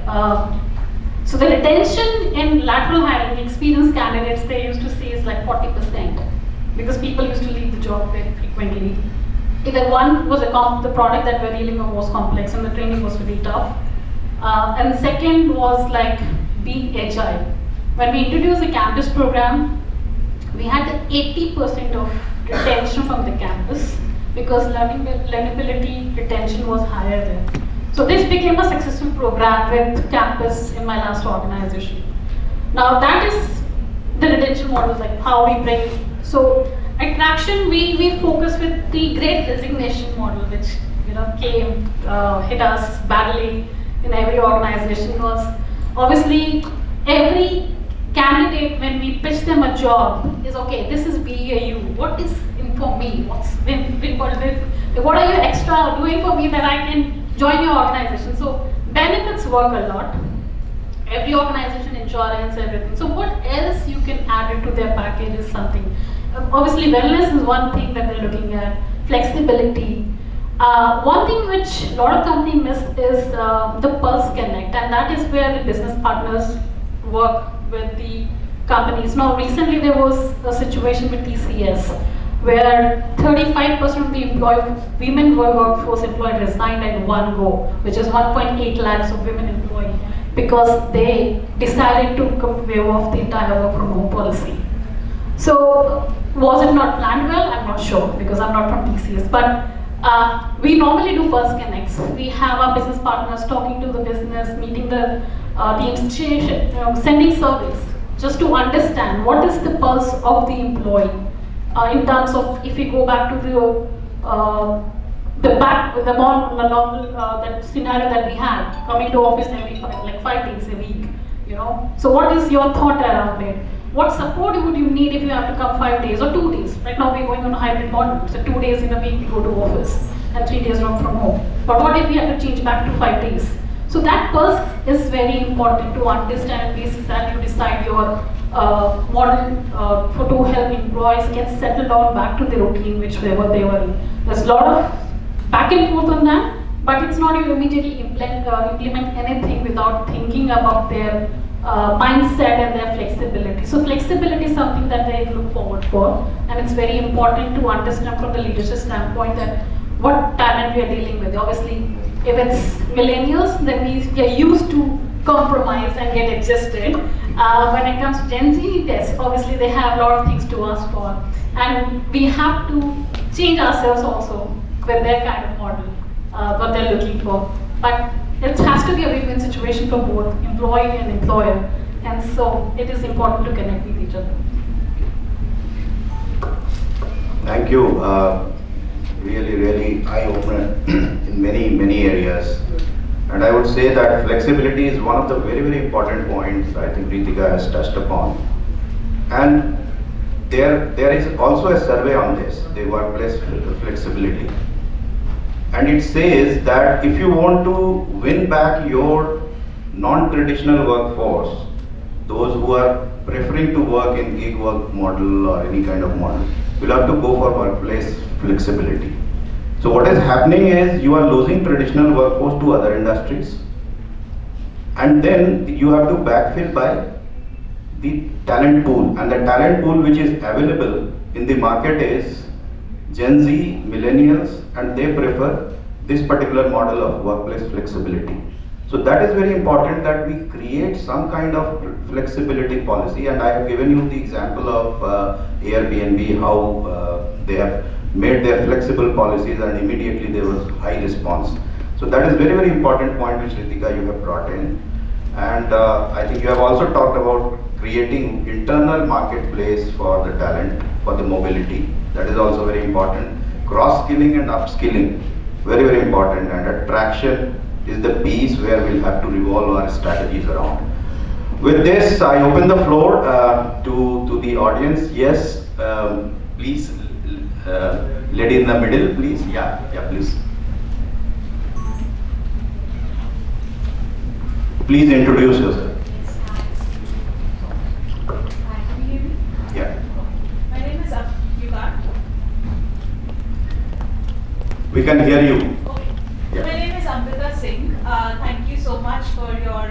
So the retention in lateral hiring, experienced candidates, they used to say is like 40%, because people used to leave the job very frequently. Either one was the product that we're dealing with was complex and the training was really tough. And second was like being agile. When we introduced the campus program, we had 80% of retention from the campus because learnability retention was higher there. So this became a successful program with campus in my last organization. Now that is the retention model, like how we bring. So at Traction, we focus with the Great Resignation model, which came hit us badly in every organization. Was obviously every candidate, when we pitch them a job, is okay, this is BAU, what is in for me, what are you extra doing for me that I can join your organization? So benefits work a lot, every organization, insurance, everything. So what else you can add into their package is something. Obviously wellness is one thing that they're looking at, flexibility. One thing which a lot of companies miss is the Pulse Connect, and that is where the business partners work with the companies. Now recently there was a situation with TCS where 35% of the women workforce employed resigned at one go, which is 1.8 lakhs of women employed, because they decided to waive off the entire work from home policy. So was it not planned well? I'm not sure, because I'm not from TCS, but we normally do Pulse Connects. We have our business partners talking to the business, meeting the teams, sending surveys, just to understand what is the pulse of the employee. In terms of, if we go back to the normal that scenario that we had, coming to office every 5 days a week, So what is your thought around it? What support would you need if you have to come 5 days or 2 days? Right now we're going on a hybrid model, so 2 days in a week we go to office and 3 days work from home. But what if we have to change back to 5 days? So that pulse is very important to understand, basis that you decide your model to help employees get settled down back to the routine which they were in. There's a lot of back and forth on that, but it's not you immediately implement anything without thinking about their mindset and their flexibility. So flexibility is something that they look forward for, and it's very important to understand from the leadership standpoint that what talent we are dealing with. Obviously, if it's millennials, then we are used to compromise and get adjusted. When it comes to Gen Z, yes, obviously they have a lot of things to ask for, and we have to change ourselves also with their kind of model, what they're looking for. But it has to be a win-win situation for both employee and employer, and so it is important to connect with each other. Thank you. Really eye-opener in many areas. And I would say that flexibility is one of the very important points I think Ritika has touched upon. And there is also a survey on this, the workplace flexibility. And it says that if you want to win back your non-traditional workforce, those who are preferring to work in gig work model or any kind of model, you'll have to go for workplace flexibility. So what is happening is you are losing traditional workforce to other industries, and then you have to backfill by the talent pool, and the talent pool which is available in the market is Gen Z, millennials, and they prefer this particular model of workplace flexibility. So that is very important that we create some kind of flexibility policy, and I have given you the example of Airbnb, how they have made their flexible policies and immediately there was high response. So So that is very, very important point which Ritika you have brought in. And I think you have also talked about creating internal marketplace for the talent, for the mobility. That is also very important. Cross-skilling and upskilling, very, very important. And attraction is the piece where we'll have to revolve our strategies around. With this, I open the floor to the audience. Yes, please, lady in the middle, please. Yeah, please. Please introduce yourself. Hi, can you hear me? Yeah. My name is Yuga. We can hear you. Okay. Yeah. My name is Amrita Singh. Thank you so much for your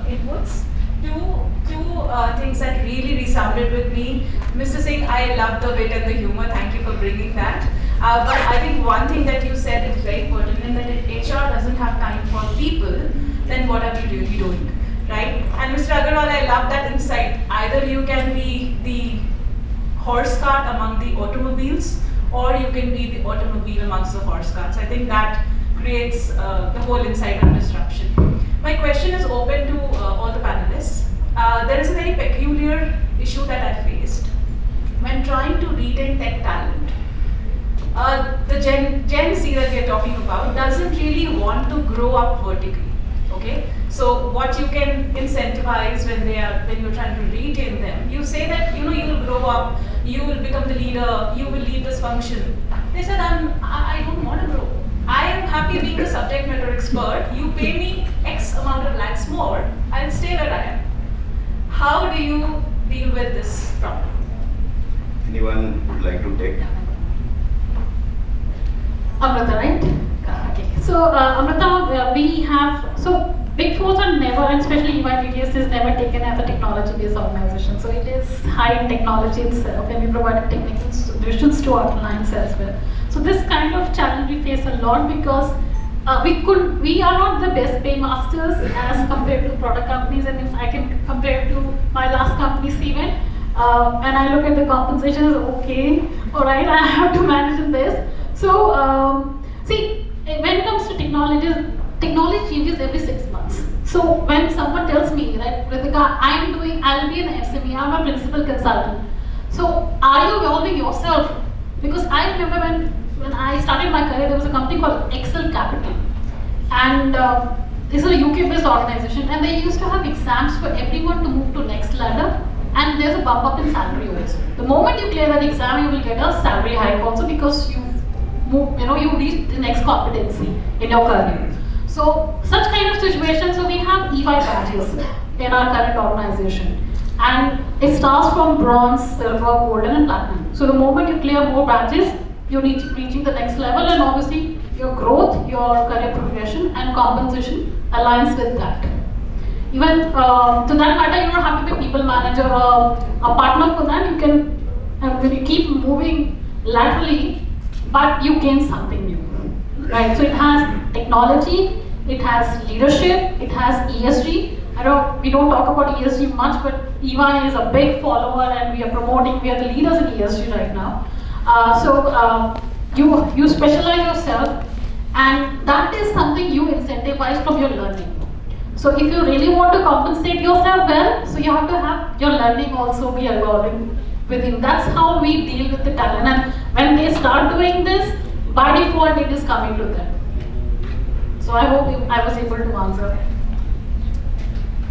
inputs. Two things that really resounded with me. Mr. Singh, I love the wit and the humor. Thank you for bringing that. But I think one thing that you said is very pertinent, that if HR doesn't have time for people, then what are we really doing, right? And Mr. Agarwal, I love that insight. Either you can be the horse cart among the automobiles, or you can be the automobile amongst the horse carts. I think that creates the whole insight on disruption. My question is open to all the panelists. There is a very peculiar issue that I faced when trying to retain tech talent. The Gen Z that we are talking about doesn't really want to grow up vertically. Okay, so what you can incentivize when you're trying to retain them, you say that you will grow up, you will become the leader, you will lead this function. They said, I don't want to grow. I am happy being the subject matter expert. You pay me X amount of lakhs more, I'll stay where I am. How do you deal with this problem? Anyone would like to take? Amrita, right? Okay. So Amrita, we have, so Big Fours are never, and especially EYBDS is never taken as a technology-based organization. So it is high in technology itself, and we provide technical solutions to our clients as well. So this kind of challenge we face a lot because we are not the best paymasters as compared to product companies, and if I can compare to my last company, Steven, and I look at the compensation as okay, all right, I have to manage this. So see, when it comes to technology changes every 6 months. So when someone tells me, right, Ritika, I'll be an SME, I'm a principal consultant. So are you evolving yourself? Because I remember when I started my career, there was a company called Excel Capital. And this is a UK-based organization, and they used to have exams for everyone to move to next ladder, and there's a bump up in salary also. The moment you clear that exam, you will get a salary hike also because you reach the next competency in your career. So such kind of situations, so we have EY badges in our current organization, and it starts from bronze, silver, golden and platinum. So the moment you clear more badges, you're reaching the next level, and obviously your growth, your career progression and compensation aligns with that. Even to that matter, you don't have to be a people manager or a partner for that. You can, when you keep moving laterally, but you gain something new, right? So it has technology, it has leadership, it has ESG. We don't talk about ESG much, but EY is a big follower, and we are the leaders in ESG right now. You specialize yourself, and that is something you incentivize from your learning. So if you really want to compensate yourself well, so you have to have your learning also be evolving within. That's how we deal with the talent, and when they start doing this, by default it is coming to them. So I hope I was able to answer.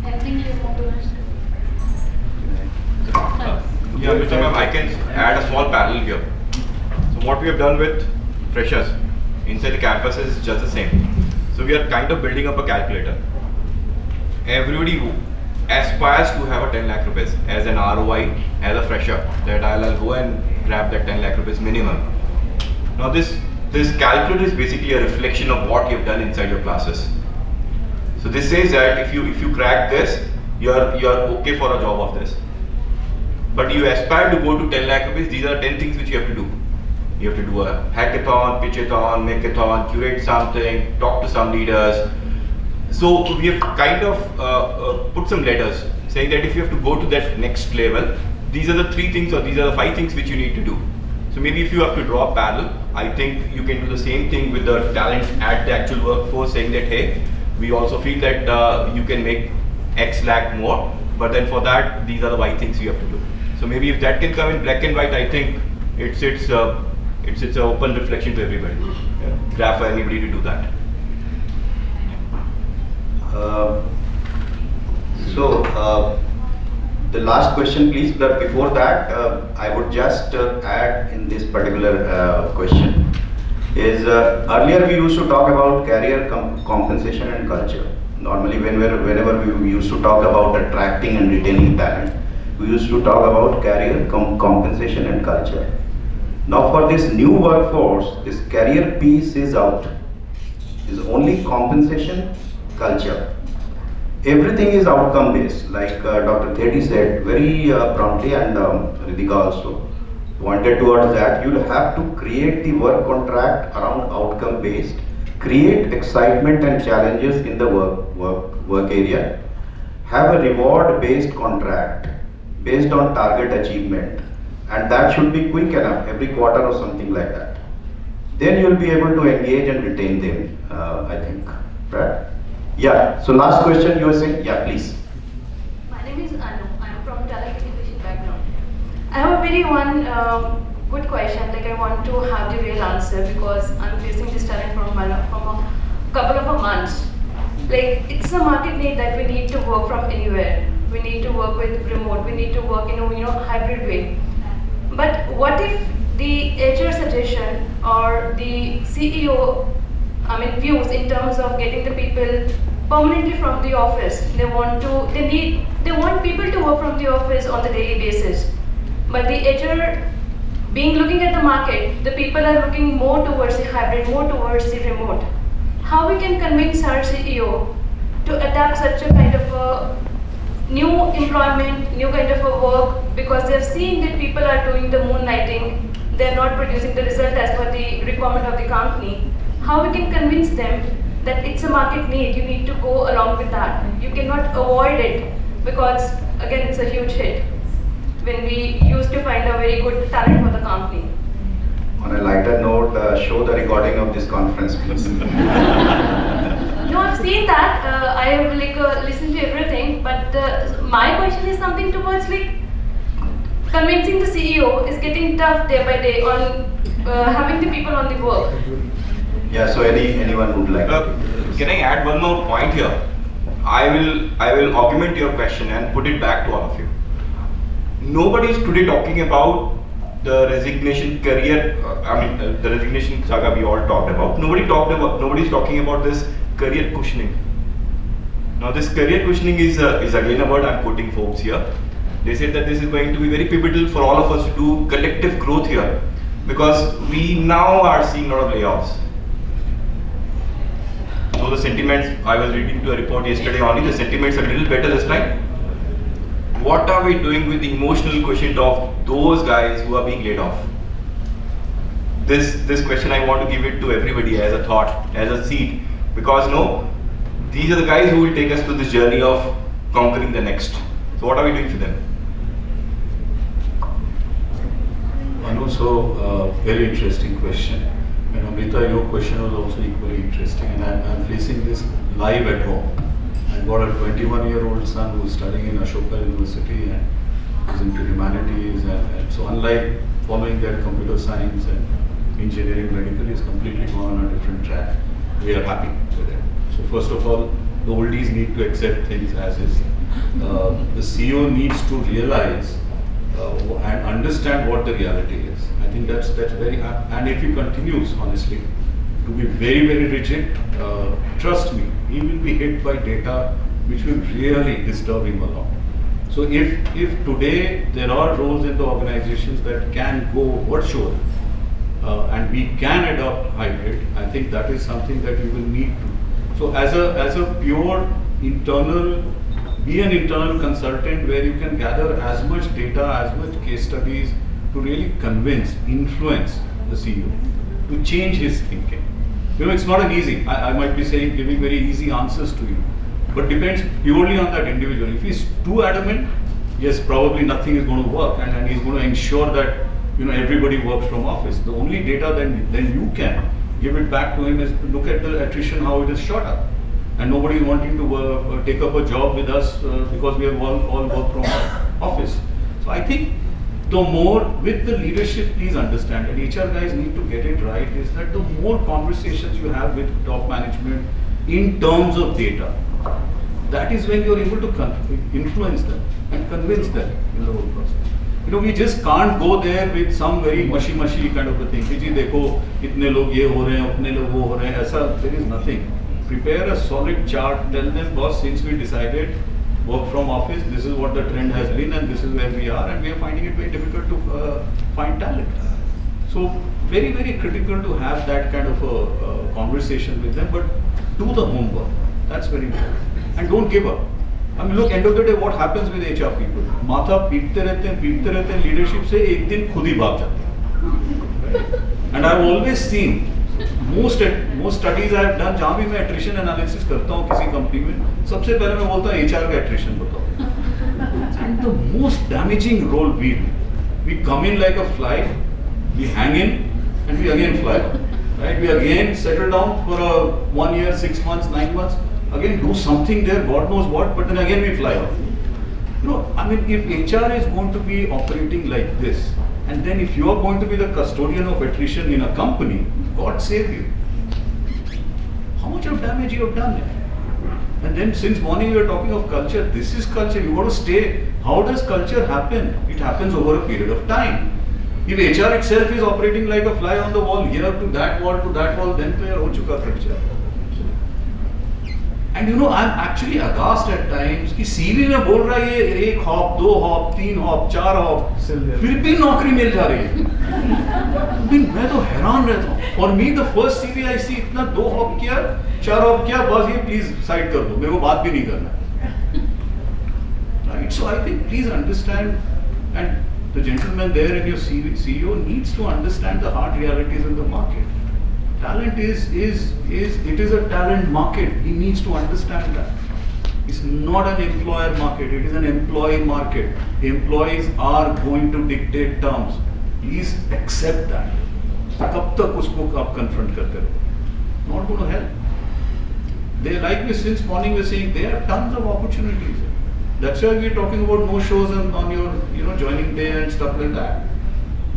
Anything you want to ask? Yeah, Mr. Ma'am, I can add a small parallel here. So what we have done with freshers inside the campuses is just the same. So we are kind of building up a calculator. Everybody who aspires to have a 10 lakh rupees as an ROI as a fresher, that I'll go and grab that 10 lakh rupees minimum. Now this calculator is basically a reflection of what you've done inside your classes. So this says that if you crack this, you're okay for a job of this. But you aspire to go to 10 lakh rupees, these are 10 things which you have to do. You have to do a hackathon, pitchathon, makeathon, curate something, talk to some leaders. So we have kind of put some letters saying that if you have to go to that next level, these are the 3 things or these are the 5 things which you need to do. So maybe if you have to draw a parallel, I think you can do the same thing with the talent at the actual workforce, saying that, hey, we also feel that you can make X lakh more, but then for that, these are the Y things you have to do. So maybe if that can come in black and white, I think it's an open reflection to everybody. Yeah. Grab for anybody to do that. The last question, please. But before that, I would just add in this particular question is earlier we used to talk about career compensation and culture. Normally, whenever we used to talk about attracting and retaining talent, we used to talk about career compensation and culture. Now, for this new workforce, this career piece is out. It's only compensation, culture. Everything is outcome based, like Dr. Thedi said very promptly, and Ritika also pointed towards that. You'll have to create the work contract around outcome based, create excitement and challenges in the work area, have a reward based contract based on target achievement, and that should be quick enough, every quarter or something like that. Then you'll be able to engage and retain them, I think, right? Yeah, so last question you were saying? Yeah, please. My name is Anu. I'm from talent acquisition background. I have a very good question. Like, I want to have the real answer because I'm facing this talent from a couple of months. Like, it's a market need that we need to work from anywhere. We need to work with remote. We need to work in a hybrid way. But what if the HR suggestion or the CEO views in terms of getting the people permanently from the office? They want people to work from the office on the daily basis. But the HR, looking at the market, the people are looking more towards the hybrid, more towards the remote. How we can convince our CEO to adapt such a kind of a new employment, new kind of a work, because they've seen that people are doing the moonlighting, they're not producing the result as per the requirement of the company. How we can convince them that it's a market need, you need to go along with that. You cannot avoid it because, again, it's a huge hit when we used to find a very good talent for the company. On a lighter note, show the recording of this conference, please. No, I've seen that. I have listened to everything, but my question is something towards convincing the CEO is getting tough day by day on having the people on the work. Yeah, so anyone would like Can I add one more point here? I will augment your question and put it back to all of you. Nobody is today talking about the resignation career. The resignation saga we all talked about. Nobody is talking about this career cushioning. Now, this career cushioning is again a word I'm quoting folks here. They said that this is going to be very pivotal for all of us to do collective growth here, because we now are seeing a lot of layoffs. So the sentiments, I was reading to a report yesterday only, the sentiments are a little better this time. What are we doing with the emotional quotient of those guys who are being laid off? This question I want to give it to everybody as a thought, as a seed, because these are the guys who will take us to this journey of conquering the next. So what are we doing for them? And also, very interesting question. And Amrita, your question was also equally interesting, and I'm facing this live at home. I've got a 21-year-old son who's studying in Ashoka University and is into humanities, and so unlike following their computer science and engineering medical, he's completely gone on a different track. We are happy with it. So first of all, the oldies need to accept things as is. The CEO needs to realize and understand what the reality is. I think that's very hard. And if he continues, honestly, to be very, very rigid, trust me, he will be hit by data which will really disturb him a lot. So if today there are roles in the organizations that can go virtual and we can adopt hybrid, I think that is something that we will need to. So as a pure internal, be an internal consultant where you can gather as much data, as much case studies to really convince, influence the CEO to change his thinking. It's not an easy, I might be saying, giving very easy answers to you, but depends purely on that individual. If he's too adamant, yes, probably nothing is going to work, and he's going to ensure that everybody works from office. The only data then you can give it back to him is to look at the attrition, how it is shot up. And nobody wanting to take up a job with us because we have all work from office. So I think the more with the leadership, please understand, and HR guys need to get it right, is that the more conversations you have with top management in terms of data, that is when you're able to influence them and convince them in the whole process. We just can't go there with some very mushy kind of a thing. Ki ji dekho, itne log ye ho rahe hain, utne log wo ho rahe hain. Aisa, there is nothing. Prepare a solid chart. Tell them, boss, since we decided work from office, this is what the trend has been, and this is where we are, and we are finding it very difficult to find talent. So very critical to have that kind of a conversation with them, but do the homework. That's very important. And don't give up. I mean, look, end of the day, what happens with HR people? माथा पीटते रहते हैं leadership से एक दिन खुद ही भाग जाते हैं. And I've always seen most studies I have done, जहाँ भी मैं attrition analysis करता हूँ किसी company में, सबसे पहले मैं बोलता हूँ HR का attrition बताओ. And the most damaging role we do, we come in like a fly, we hang in, and we again fly. Right? We again settle down for 1 year, 6 months, 9 months. Again do something there, God knows what, but then again we fly off. I mean, if HR is going to be operating like this, and then if you are going to be the custodian of attrition in a company, God save you. How much of damage you have done? And then since morning we are talking of culture, this is culture, you got to stay. How does culture happen? It happens over a period of time. If HR itself is operating like a fly on the wall, here to that wall, then to your ho chuka culture. And I'm actually aghast at times कि CV में बोल रहा है ये 1 hop, 2 hop, 3 hop, 4 hop, फिर भी नौकरी मिल जा रही है. मैं तो हैरान रहता हूँ. For me the first CV I see इतना 2 hop किया, 4 hop किया, बस ये please side कर दो, मेरे को बात भी नहीं करना. Right? So I think please understand, and the gentleman there in your CEO needs to understand the hard realities in the market. Talent it is a talent market. He needs to understand that. It's not an employer market, it is an employee market. Employees are going to dictate terms. Please accept that. कब तक उसको आप confront करते रहो? Not going to help. They, like me since morning we're saying, there are tons of opportunities. That's why we're talking about no shows on your joining day and stuff like that.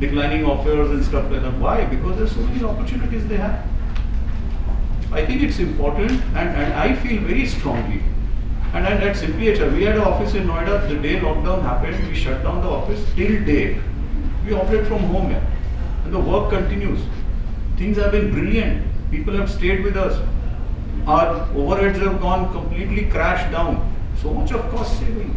Declining offers and stuff like that. Why? Because there's so many opportunities they have. I think it's important, and I feel very strongly. And at Simply HR, we had an office in Noida. The day lockdown happened, we shut down the office till date. We operate from home here, and the work continues. Things have been brilliant. People have stayed with us. Our overheads have gone completely crashed down. So much of cost saving.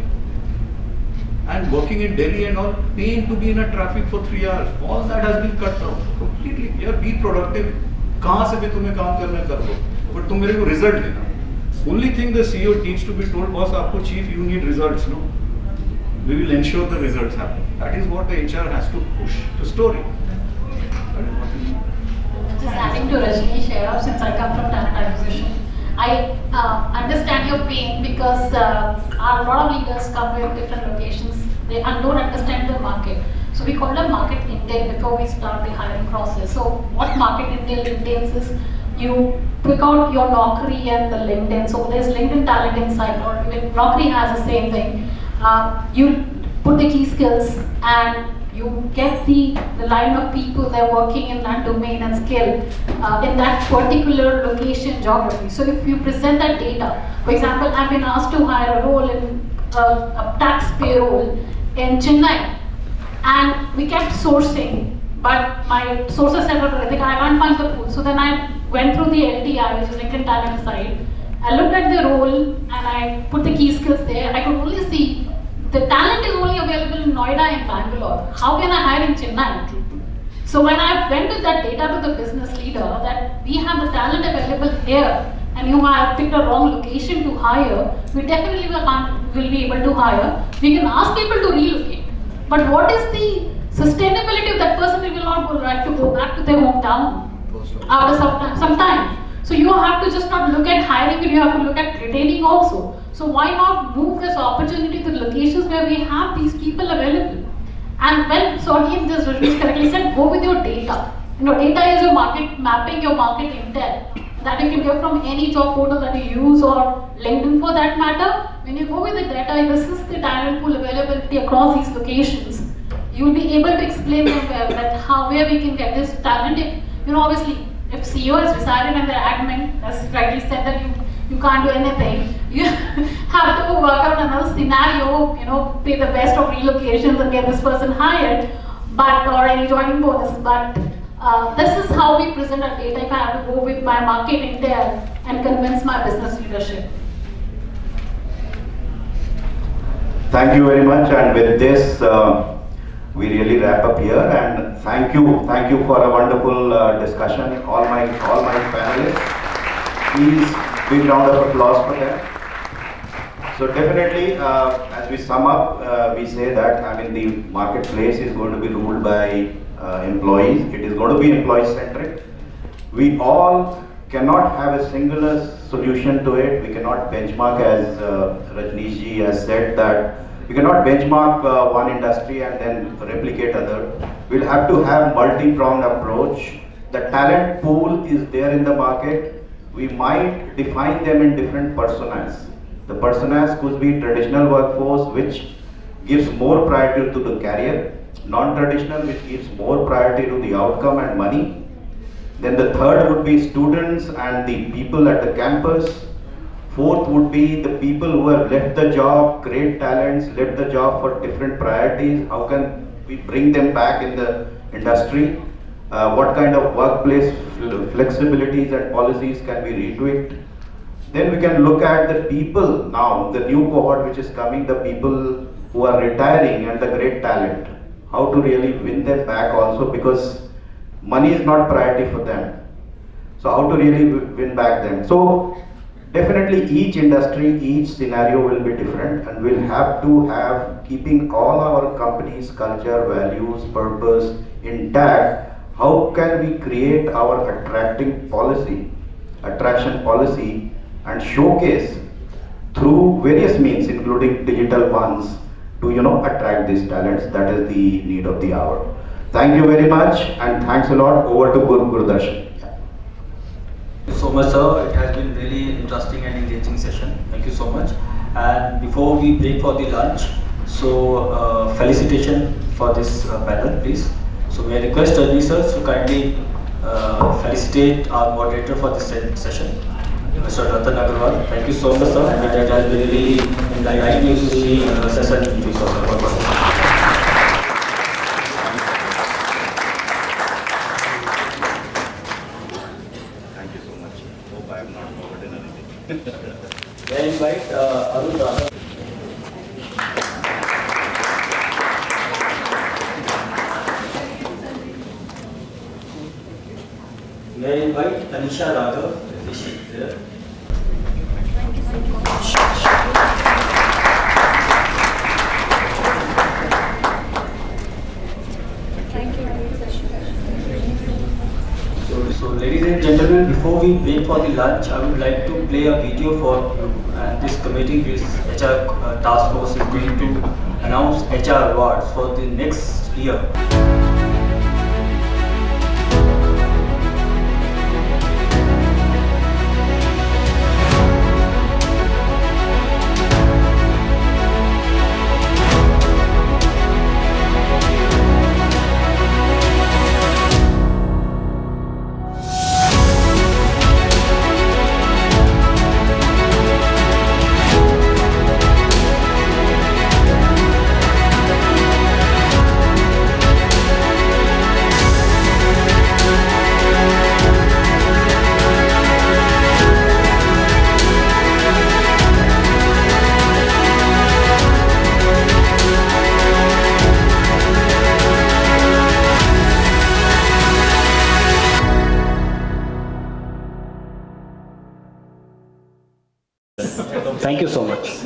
And working in Delhi and all, paying to be in a traffic for 3 hours, all that has been cut down completely. Yeah, be productive. कहाँ से भी तुम्हें काम करना कर लो, but तुम मेरे को result देना. Only thing the CEO needs to be told, boss, आपको chief, you need results, no? We will ensure the results happen. That is what the HR has to push the story. Just adding to Rajni's share, since I come from talent acquisition, I understand your pain because a lot of leaders come with different locations. They don't understand the market. So we call them market intel before we start the hiring process. So what market intel entails is you pick out your Naukri and the LinkedIn. So there's LinkedIn talent inside, or even Naukri has the same thing. You put the key skills and you get the line of people that are working in that domain and skill in that particular location geography. So if you present that data, for example, I've been asked to hire a role in a tax payroll in Chennai, and we kept sourcing, but my sources said, I think I can't find the pool. So then I went through the LTI, which is LinkedIn talent site. I looked at the role and I put the key skills there. I could only see the talent is only available in Noida and Bangalore. How can I hire in Chennai? So when I went with that data to the business leader that we have the talent available here and you have picked a wrong location to hire, we definitely will be able to hire. We can ask people to relocate. But what is the sustainability of that person? They will not like to go back to their hometown after some time. So you have to just not look at hiring, but you have to look at retaining also. So why not move this opportunity to locations where we have these people available? And when, so again, this Rajneesh correctly said, go with your data. Data is your market mapping, your market intel that you can get from any job portal that you use or LinkedIn for that matter. When you go with the data, this is the talent pool availability across these locations. You will be able to explain them where we can get this talent. If, obviously, if CEO has decided and they're adamant, as rightly said, that you can't do anything, you have to work out another scenario, pay the best of relocations and get this person hired, or any joining bonus. But this is how we present our data if I have to go with my market intel and convince my business leadership. Thank you very much, and with this, we really wrap up here, and thank you for a wonderful discussion, all my panelists. Please, big round of applause for them. So definitely, as we sum up, we say that the marketplace is going to be ruled by employees. It is going to be employee-centric. We all cannot have a singular solution to it. We cannot benchmark, as Rajneesh ji has said, that we cannot benchmark one industry and then replicate other. We'll have to have multi-pronged approach. The talent pool is there in the market. We might define them in different personas. The personas could be traditional workforce, which gives more priority to the career. Non-traditional, which gives more priority to the outcome and money. Then the third would be students and the people at the campus. Fourth would be the people who have left the job, great talents, left the job for different priorities. How can we bring them back in the industry? What kind of workplace flexibilities and policies can we retweak? Then we can look at the people now, the new cohort which is coming, the people who are retiring and the great talent. How to really win them back also, because money is not priority for them. So how to really win back them? So definitely each industry, each scenario will be different, and we'll have to have, keeping all our company's culture, values, purpose intact, how can we create our attraction policy and showcase through various means, including digital ones, to attract these talents. That is the need of the hour. Thank you very much, and thanks a lot. Over to Gurudarshan. Thank you so much, sir. It has been really interesting and engaging session. Thank you so much. And before we break for the lunch, so felicitation for this panel, please. So may I request Rajneesh sir to kindly felicitate our moderator for this session, Mr. Ratan Agarwal. Thank you so much, sir. And it has been really enlightening to see Session3 sir. May I invite Arun Rana? May I invite Anisha Raghav, if she is there? So ladies and gentlemen, before we break for the lunch, I would like to play a video for you. And this committee, this HR task force, is going to announce HR awards for the next year. Thank you so much.